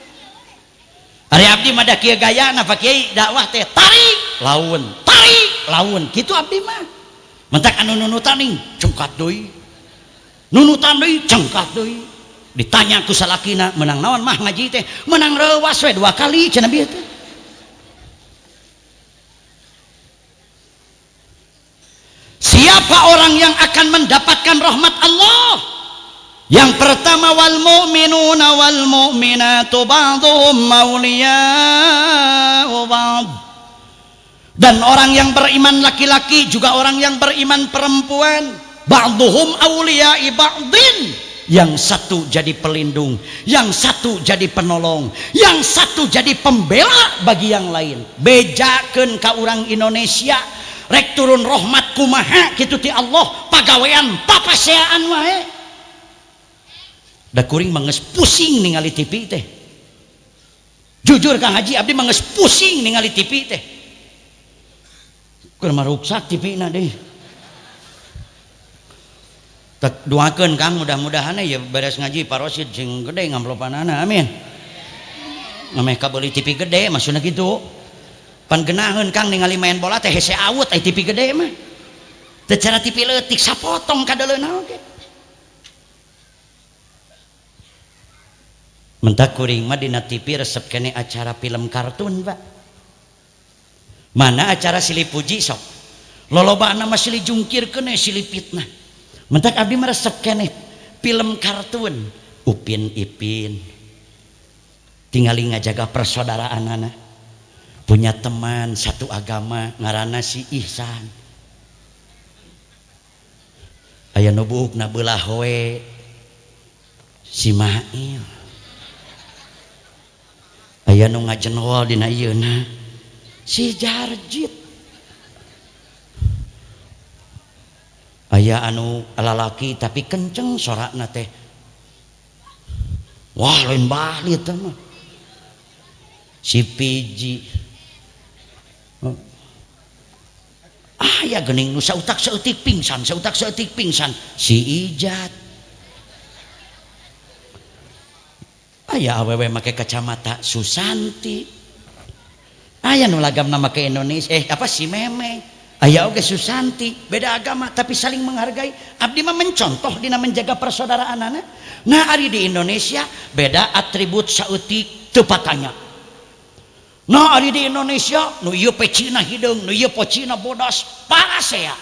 hari abdi mah da kieu gayana Pak Kiai dakwah teh tarik laun kitu abdi mah mentak anu nunutan ning cengkat deui nunutan deui cengkat deui ditanya ku salakina menang naon mah ngaji teh menang reuwas we 2 kali cenah bieu teh. Siapa orang yang akan mendapatkan rahmat Allah? Yang pertama wal mu'minuna wal mu'minatu ba'dhum awliya'u ba'd. Dan orang yang beriman laki-laki juga orang yang beriman perempuan, ba'dhum awliya'i ba'din. Yang satu jadi pelindung, yang satu jadi penolong, yang satu jadi pembela bagi yang lain. Bejakeun ka urang Indonesia rek turun rahmat kumaha kitu ti Allah pagawean papaseaan wae. Da kuring mangeus pusing ningali TV teh. Jujur Kang Haji abdi mangeus pusing ningali TV teh. Keur maruksak TV na deui. Tak doakeun Kang mudah-mudahan ya beres ngaji parosid sing gede ngamplopanana amin. Ngameh kabeuli TV gede maksudna kitu. Pan geunaheun Kang ningali main bola teh hese awut aya TV gede mah. Teu cara TV leutik sapotong kadaleuna oge. Mentak kuring mah dina TV resep kene acara film kartun Pak. Mana acara silih puji sok lolobana mah silih jungkirkeun silih fitnah. Mentak abdi mah resep kene film kartun Upin Ipin tingali ngajaga persaudaraanana punya teman satu agama ngaranna si Ihsan aya nu buukna beulah we si Mail aya nu ngajenwol dina ieuna si Jarjit aya anu lalaki tapi kenceng sorakna teh wah lain balit mah si Piji aya geuning nu sautak saeutik pingsan si Ijat aya awewe make kacamata Susanti aya nu lagamna make Indonesia apa si Meme aya oge Susanti beda agama tapi saling menghargai. Abdi mah mencontoh dina menjaga persaudaraan. Nah ari di Indonesia beda atribut saeutik teu patanya. Nah ari di Indonesia nu ieu pecina hideung, nu ieu pocina bodas parasea.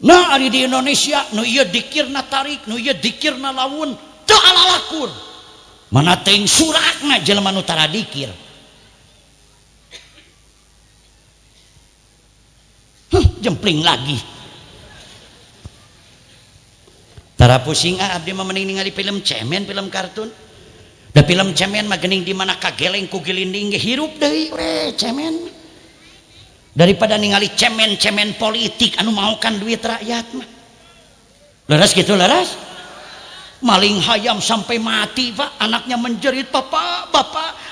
Nah ari di Indonesia nu ieu dikirna tarik, nu ieu dikirna lawun teu alalakur. Mana teuing surakna jelema nu tara dikir. Jempling lagi. Tara pusing abdi mah mending ningali film cemen, film kartun. Da film cemen mah geuning di mana kageleng ku gilinding ge hirup deui we cemen. Daripada ningali cemen-cemen politik anu maokan duit rakyat mah. Leres gitu leres. Maling hayam sampai mati Pak, anaknya menjerit, bapak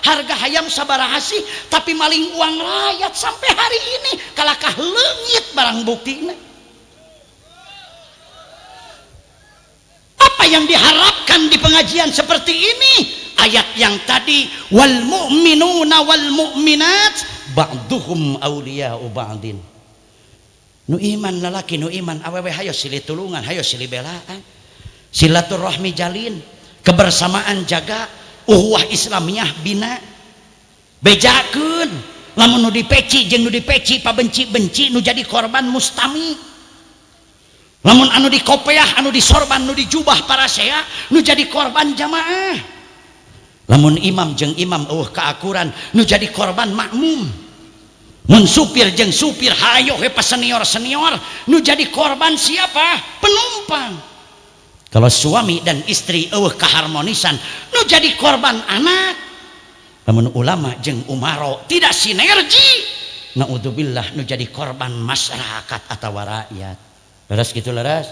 harga hayam sabaraha sih, tapi maling uang rakyat sampai hari ini kalakah leungit barang buktina. Apa yang diharapkan di pengajian seperti ini? Ayat yang tadi, wal mu'minuna wal mu'minat ba'duhum awliya'u ba'din. Nu iman lalaki, nu iman awewe hayo silih tulungan, hayo silih belaan. Silaturahmi jalin, kebersamaan jaga, uhuwah Islamiyah bina. Bejakeun lamun nu dipeci jeung nu dipeci pabenci-benci nu jadi korban mustami. Lamun anu dikopeah, anu disorban, nu dijubah parasea nu jadi korban jamaah. Lamun imam jeung imam eueuh kaakuran nu jadi korban makmum. Mun supir jeung supir hayo he pas senior nu jadi korban siapa? Penumpang. Kalau suami dan istri eueuh kaharmonisan nu jadi korban anak. Lamun ulama jeung umaro tidak sinergi, naudzubillah nu jadi korban masyarakat atawa rakyat. Leres gitu leres.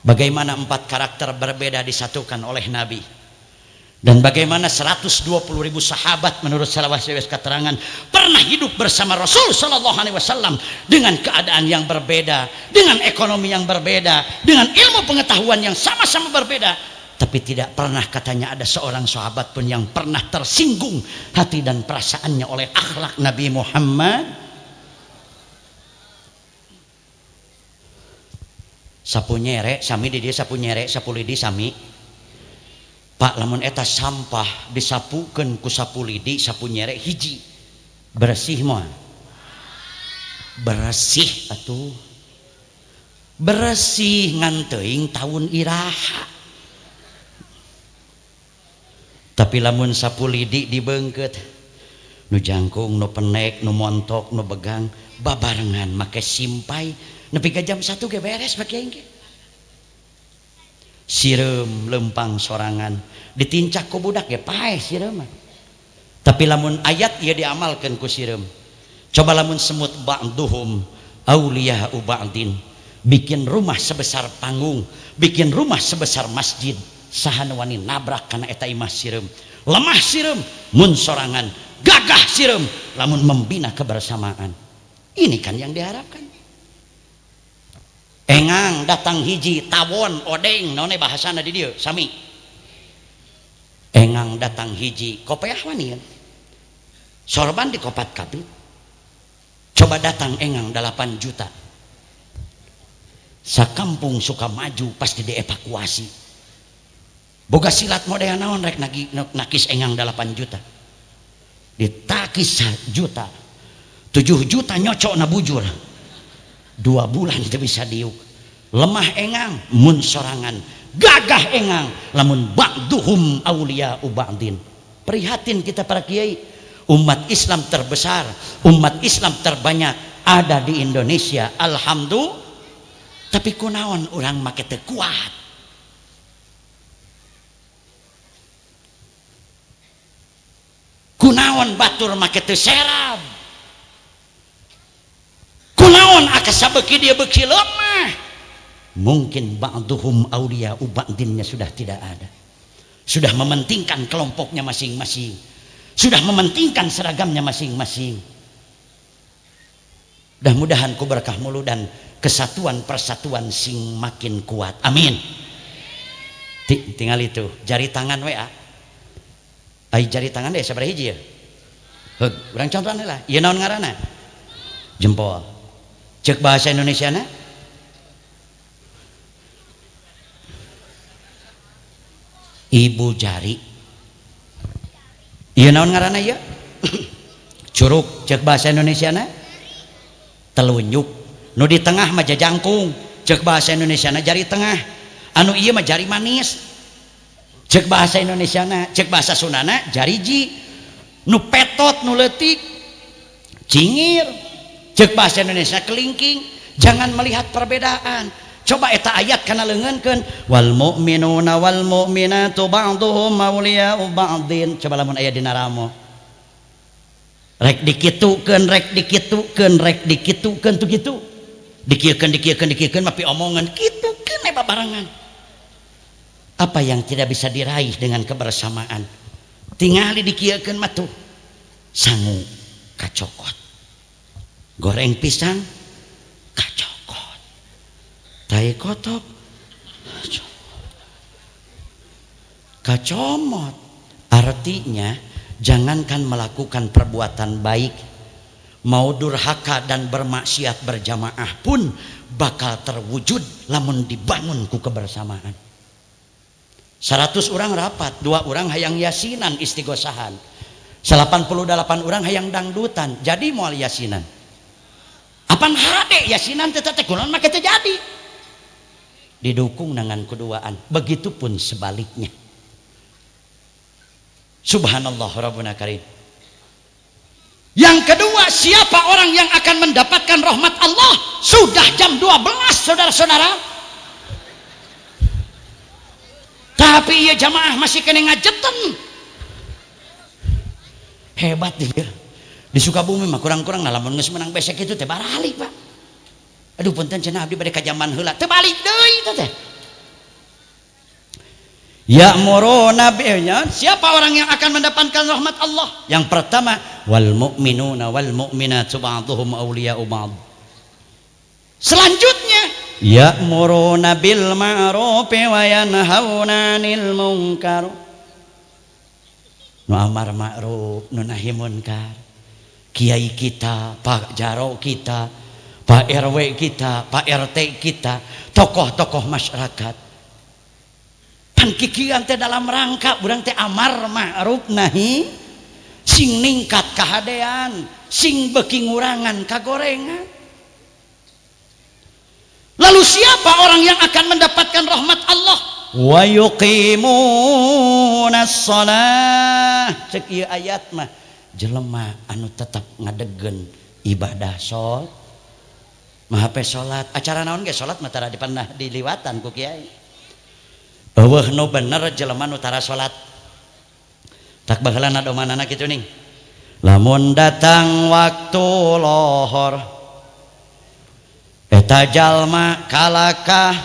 Bagaimana 4 karakter berbeda disatukan oleh Nabi, dan bagaimana 120.000 sahabat menurut salawat keterangan pernah hidup bersama Rasul sallallahu alaihi wasallam dengan keadaan yang berbeda, dengan ekonomi yang berbeda, dengan ilmu pengetahuan yang sama-sama berbeda, tapi tidak pernah katanya ada seorang sahabat pun yang pernah tersinggung hati dan perasaannya oleh akhlak Nabi Muhammad. Sapu nyere sami di dia, sapu nyere sapu lidi sami. Pak lamun eta sampah disapukeun ku sapu lidi sapu nyere hiji bersih moal bersih atuh bersih ngan teuing taun iraha. Tapi lamun sapu lidi dibeungkeut nu jangkung nu penek nu montok nu begang babarengan make simpai nepi ka jam 1 ge beres make engke. Sireum lempang sorangan ditincak ku budak ya paeh sireum. Tapi lamun ayat ieu diamalkeun ku sireum. Coba lamun semut ba'duhum auliya'u ba'din, bikin rumah sebesar panggung, bikin rumah sebesar masjid, saha nu wani nabrak kana eta imah sireum. Lemah sireum mun sorangan, gagah sireum lamun membina kebersamaan. Ini kan yang diharapkan. Engang datang hiji tawon odeng naon bahasana di dieu sami. Engang datang hiji kopeah wani kan. Sorban di kopat kapit. Coba datang engang 8 juta. Sakampung suka maju pasti dievakuasi. Boga silat model naon rek nakis engang 8 juta. Ditakis 1 juta. 7 juta nyocok na bujur. 2 bulan itu bisa diuk. Lemah engang mun sorangan, gagah engang lamun ba'duhum auliya'u ba'din. Prihatin kita para kiai, umat Islam terbesar, umat Islam terbanyak ada di Indonesia, alhamdulillah. Tapi kunaon urang make teu kuat. Kunaon batur make teu serab. Kunaon aka sabeuki dia beuki lemah. Mungkin ba'duhum auliya'u ba'dinnya sudah tidak ada. Sudah mementingkan kelompoknya masing-masing. Sudah mementingkan seragamnya masing-masing. Mudah-mudahan ku berkah mulu dan kesatuan persatuan sing makin kuat. Amin. Tinggal itu jari tangan WA. Ai jari tangan deh sabaraha hiji ya? Heug, urang contohna lah. Ieu naon ngaranna? jempol. Cek bahasa Indonesia na ibu jari. Iya naon ngaranna ieu? Curug. Cek bahasa Indonesia na telunjuk. Nu di tengah mah jajangkung. Cek bahasa Indonesia na jari tengah. Anu ieu mah jari manis. Cek bahasa Indonesia na, cek bahasa Sundana jari ji. Nu petot nu leutik cingir. Cek bahasa Indonesia kelingking. Jangan melihat perbedaan. Coba eta ayat kana leungeunkeun wal mu'minuna wal mu'minatu ba'duhum awliya'u ba'din. Coba lamun aya dina ramo rek dikitukeun rek dikitukeun tuh gitu dikiekeun mapi omongan kitukeun aya babarengan. Apa yang tidak bisa diraih dengan kebersamaan tingali dikiekeun mah tuh sangu kacokot, goreng pisang kacokot, tai kotok kacomot. Artinya jangankan melakukan perbuatan baik, mau durhaka dan bermaksiat berjamaah pun bakal terwujud lamun dibangun ku kebersamaan. 100 orang rapat, 2 orang hayang yasinan istighosahan, 88 orang hayang dangdutan, jadi moal yasinan. Apaan hade yasinan teh kunaon make teh jadi. Didukung dengan keduaan. Begitupun sebaliknya. Subhanallah Rabbuna Karim. Yang kedua, siapa orang yang akan mendapatkan rahmat Allah? Sudah jam 12 saudara-saudara. Tapi iya jamaah masih kena ngajeten. Hebat dia. Di Sukabumi mah kurang-kurang ngalamun geus menang besek itu teh barali, Pak. Aduh punten cenah abdi bade ka zaman heula teu balik deui itu teh. Ya'muruna bi'nya, siapa orang yang akan mendapatkan rahmat Allah? Yang pertama, wal mu'minuna wal mu'minatu ba'dhuhum awliya'u ba'd. Selanjutnya, ya'muruna bil ma'rufi wa yanhauna 'anil munkar. Nu amar ma'ruf, nu nahi munkar. Kiai kita, Pak Jaro kita, Pak RW kita, Pak RT kita, tokoh-tokoh masyarakat. Kikian teh dalam rangka urang teh amar ma'ruf nahi sing ningkat kahadean, sing beuki ngurangan kagorengan. Lalu siapa orang yang akan mendapatkan rahmat Allah? Wa yuqimunas shalah. Cek ieu ayat mah jelema anu tetap ngadegen ibadah salat. Maha pe salat, acara naon ge salat mah tara dipernah diliwatan ku kiai. Eueuh nu bener jelema nu tara salat. Tak baheula domanana kitu ning. Lamun datang waktu lohor eta jalma kalakah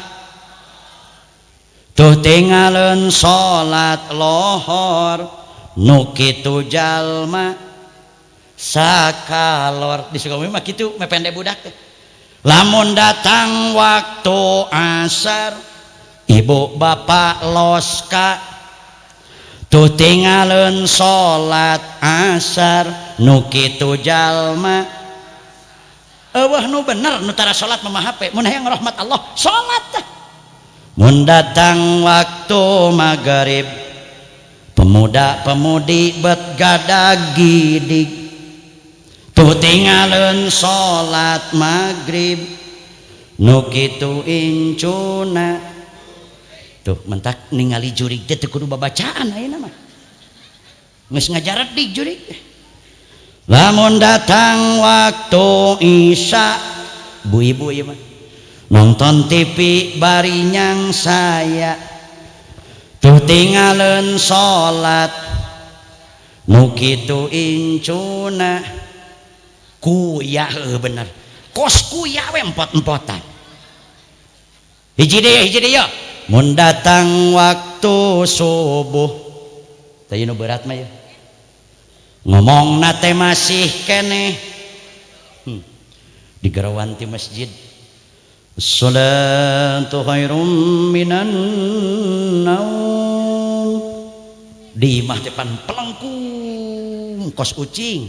tuh tinggalin salat lohor nu kitu jalma sakalor. Di Sukabumi mah kitu mepende budak teh. Lamun datang waktu asar ibu bapak loska tuh tinggalin salat asar nu kitu jalma eueuh nu bener nu tara salat mah hape mun hayang rahmat Allah salat teh. Mun datang waktu magrib pemuda-pemudi bet gadag gidig tuh tinggalin salat magrib nu kitu incuna. Tuh mentak ningali jurig teh teu kudu babacaan ayeuna mah. Geus ngajaret di jurig. Lamun datang waktu isya, bu ibu ieu mah nonton TV bari nyang saya. Tuh tinggalin salat nu kitu incuna. Kuya heuh bener. Kos kuya we empot-empotan. Hiji deui. Mun datang waktu subuh teh nu berat mah ya ngomongna teh masih keneh digarawan ti masjid sholatu khairum minan naum di imah teh pan pelengkung kos ucing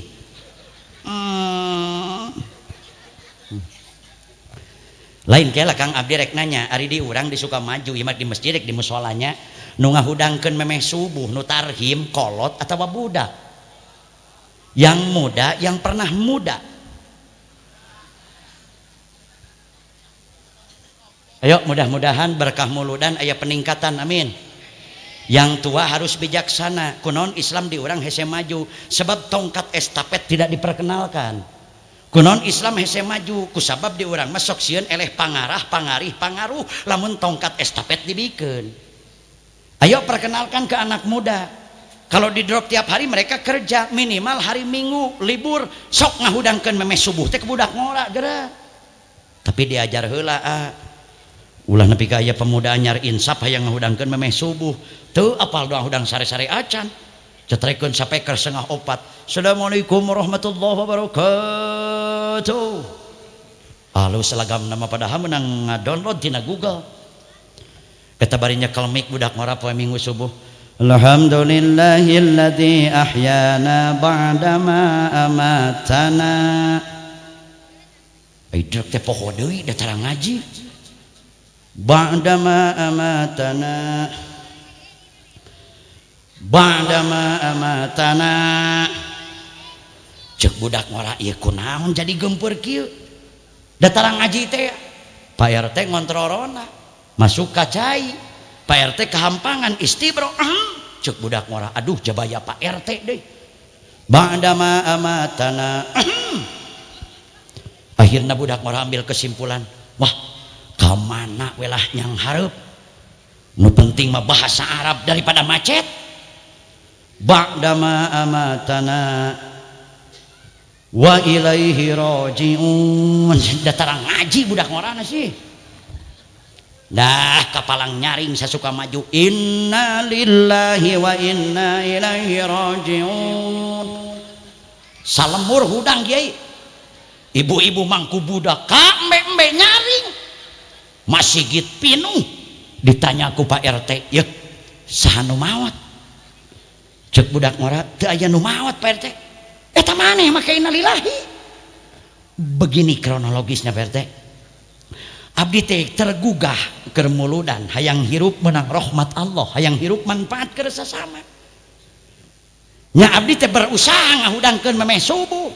lain kela Kang abdi rek nanya ari di urang di Sukamaju ieu mah di masjid di musolanya nu ngahudangkeun memeh subuh nu tarhim kolot atawa budak yang muda yang pernah muda. Ayo mudah-mudahan berkah muludan aya peningkatan amin. Yang tua harus bijaksana kunaon Islam di urang hese maju sebab tongkat estafet tidak diperkenalkan. Kunaon Islam hese maju kusabab di urang mah sok sieun eleh pangarah pangarih pangaruh lamun tongkat estafet dibikeun. Ayo perkenalkan ke anak muda. Kalau di drop tiap hari mereka kerja minimal hari Minggu libur sok ngahudangkeun memeh subuh teh ke budak ngora geura. Tapi diajar heula ulah nepi ka aya pemuda anyar insaf hayang ngahudangkeun memeh subuh teu apal doang hudang sare-sare acan cetrekeun sampai ke 3:04. Assalamualaikum warahmatullahi wabarakatuh. Alus selagam nama padahal menang ngadownload tina Google eta bari nyekel mic budak ngora poe Minggu subuh. Alhamdulillahilladzi ahyana ba'dama amatana. Idrek teh poho deui da cara ngaji. Ba'dama amatana cek budak ngora ieu kunaon jadi gempeur kieu datang ngaji teh Pak RT ngontrorona masuk ka cai Pak RT kehampangan istibro cek budak ngora aduh jabaya Pak RT deui ba'dama amatana akhirna budak ngora ambil kesimpulan wah kamana welah nyang hareup nu penting mah bahasa Arab daripada macet. Ba'dama amatana wa ilaihi raji'un datang ngaji budak ngorana sih dah kapalang nyaring sasuka maju inna lillahi wa inna ilaihi raji'un salemur hudang kiai ibu-ibu mangku budak ka embe nyaring masih git pinuh ditanya ku Pak RT yeuh saha nu maot cek budak ngora teu aya nu maot Pak RT eta maneh make innalillahi. Begini kronologisnya Pak RT abdi teh tergugah keur muludan hayang hirup menang rahmat Allah hayang hirup manfaat keur sasama nya abdi teh berusaha ngahudangkeun memeh subuh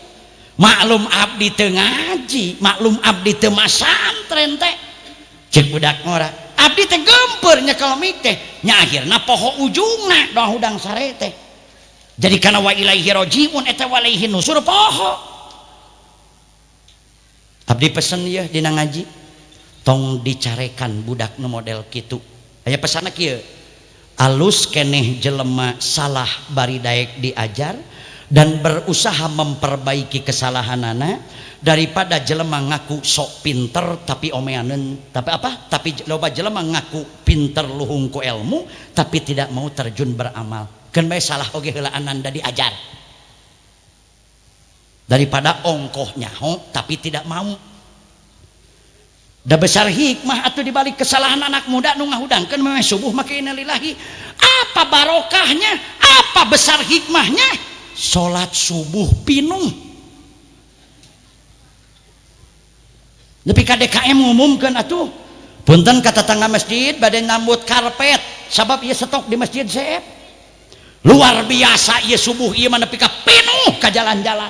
maklum abdi teu ngaji maklum abdi teu masantren teh cek budak ngora abdi teh gempeur nyekel mik teh nya akhirna poho ujungna doa hudang sare teh jadi kana wa ilaihi rajiun eta wa ilaihi nusur poho abdi pesen ya dina ngaji tong dicarekan budak nu model kitu aya pesanna kieu alus keneh jelema salah bari daek diajar dan berusaha memperbaiki kesalahanana daripada jelema ngaku sok pinter tapi omeaneun tapi loba jelema ngaku pinter luhung ku ilmu tapi tidak mau terjun beramal keun bae salah oge heula ananda diajar daripada ongkoh nyaho tapi tidak mau da besar hikmah atuh dibalik kesalahan anak muda nu ngahudangkeun memeh subuh make innalillahi apa barokahnya apa besar hikmahnya salat subuh pinuh Nepi ka DKM ngumumkeun atuh punten ka tetangga masjid bade nambut karpet sabab ieu stok di masjid ZF luar biasa ieu subuh ieu mah nepi ka pinuh ka jalan-jalan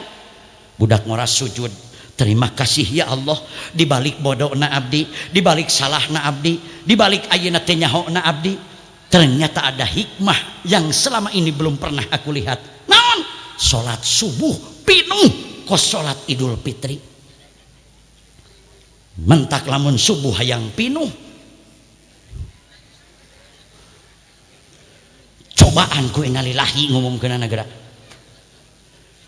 budak ngora sujud terima kasih ya Allah dibalik bodohna abdi dibalik salahna abdi dibalik ayeuna teh nyahona abdi ternyata ada hikmah yang selama ini belum pernah aku lihat naon salat subuh pinuh kos salat Idul Fitri mentak lamun subuh hayang pinuh cobaan ku innalillahi ngumumkeun negara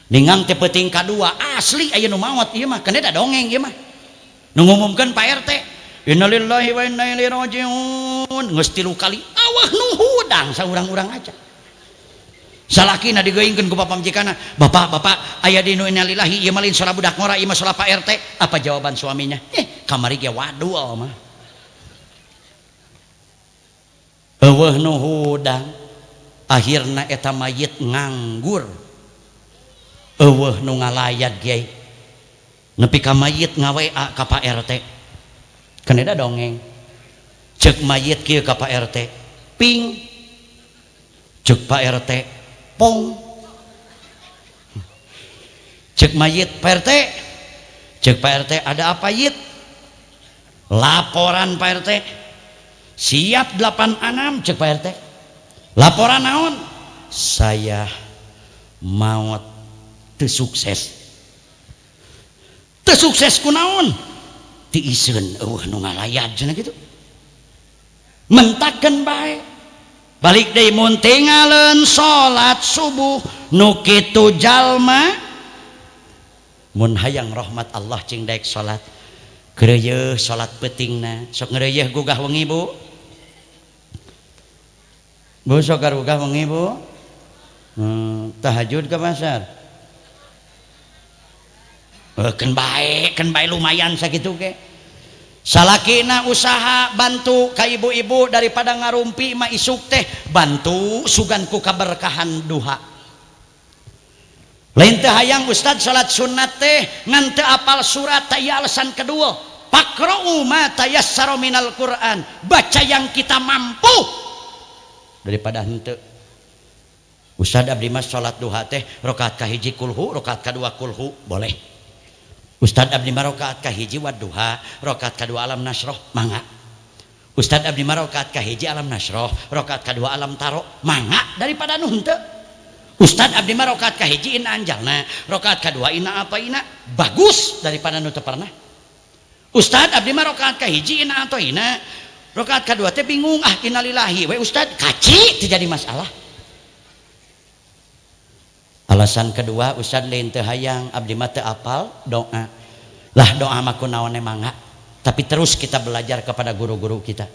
ningang teh peuting kadua asli aya nu maot ieu mah kana da dongeng ieu mah nu ngumumkeun Pak RT innalillahi wa inna ilaihi rajiun geus 3 kali awah nu hudang saurang-urang aja salakina digeuyingkeun ku papamjikana bapak aya di nu innalillahi ieu mah lain salah budak ngora ieu mah salah Pak RT apa jawaban suaminya kamari ge waduh mah eueuh nu hudang akhirna eta mayit nganggur eueuh nu ngalayat ge nepi ka mayit ngawea ka Pak RT Kan ada dongeng cek mayit kieu ka Pak RT ping, cek Pak RT pong, cek mayit Pak RT, cek Pak RT ada apa yit, laporan Pak RT siap 86, cek Pak RT laporan naon, saya maut teu sukses kunaon ti iseun nu ngalayat cenah kitu mentakeun bae balik deui mun tinggalin salat subuh nu kitu jalma mun hayang rahmat Allah cing daek salat geureuh salat peutingna sok ngeureuh gugah wengi Bu sok gugah wengi Bu tahajud ke pasar kan bae lumayan sakitu ke salakina usaha bantu ka ibu-ibu daripada ngarumpi mah isuk teh bantu sugan ku kaberkahan duha lain teh hayang ustad salat sunat teh ngan teu apal surat taya alasan kedua faqra'u ma tayassara minal Qur'an baca yang kita mampu daripada henteu ustad abdi mah salat duha teh rakaat kahiji kulhu rakaat kadua kulhu boleh Ustad abdi mah rakaat kahiji wadduha rakaat kadua alam nasroh mangga Ustad abdi mah rakaat kahiji alam nasroh rakaat kadua alam taro mangga daripada nu henteu Ustad abdi mah rakaat kahiji inna anjalna rakaat kadua inna atoina bagus daripada nu teu pernah Ustad abdi mah rakaat kahiji inna atoina rakaat kadua teh bingung innalillahi we Ustad kaci teu jadi masalah. Alasan kedua Ustad lain teu hayang abdi mah teu apal doa lah doa mah kunaon mangga tapi terus kita belajar kepada guru-guru kita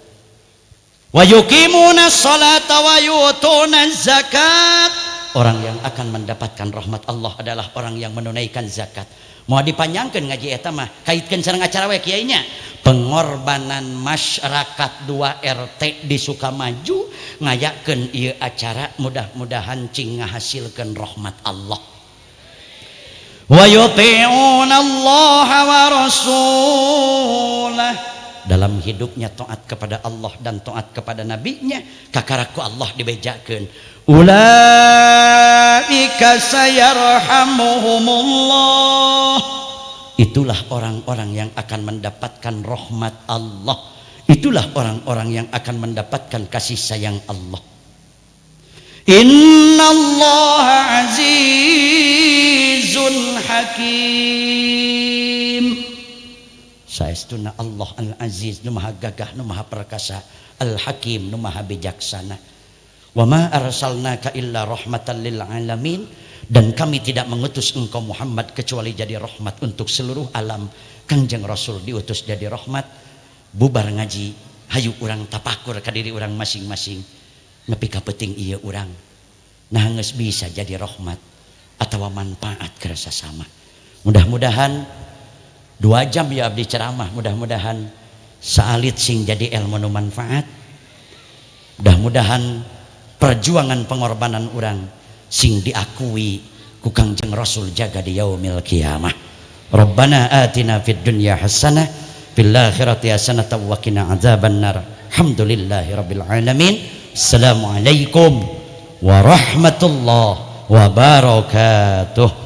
wa yuqimuna sholata wa yutuna zakat orang yang akan mendapatkan rahmat Allah adalah orang yang menunaikan zakat mau dipanjangkeun ngaji eta mah kaitkeun sareng acara we kiai nya pengorbanan masyarakat 2 RT di Sukamaju ngayakeun ieu acara mudah-mudahan cing ngahasilkeun rahmat Allah wa yuti'una Allah wa rasulah dalam hidupnya taat kepada Allah dan taat kepada nabinya kakaraku Allah dibejakeun ulaika sayarhamuhumullah itulah orang-orang yang akan mendapatkan rahmat Allah itulah orang-orang yang akan mendapatkan kasih sayang Allah innallaha azizun hakim saestuna Allah al-aziz nu maha gagah nu maha perkasa al-hakim nu maha bijaksana wa ma arsalnaka illa rahmatan lil alamin dan kami tidak mengutus engkau Muhammad kecuali jadi rahmat untuk seluruh alam. Kangjeng Rasul diutus jadi rahmat. Bubar ngaji hayu urang tapakur ka diri urang masing-masing nepi ka penting ieu urang nah geus bisa jadi rahmat atawa manfaat ke sasama. Mudah-mudahan 2 jam ya abdi ceramah mudah-mudahan saalit sing jadi ilmu nu manfaat. Mudah-mudahan perjuangan pengorbanan urang sing diakui ku Kangjeng Rasul jaga di yaumil qiyamah. Rabbana atina fid dunya hasanah fil akhirati hasanah wa qina adzabannar. Alhamdulillahi rabbil alamin. Assalamualaikum warahmatullahi wabarakatuh.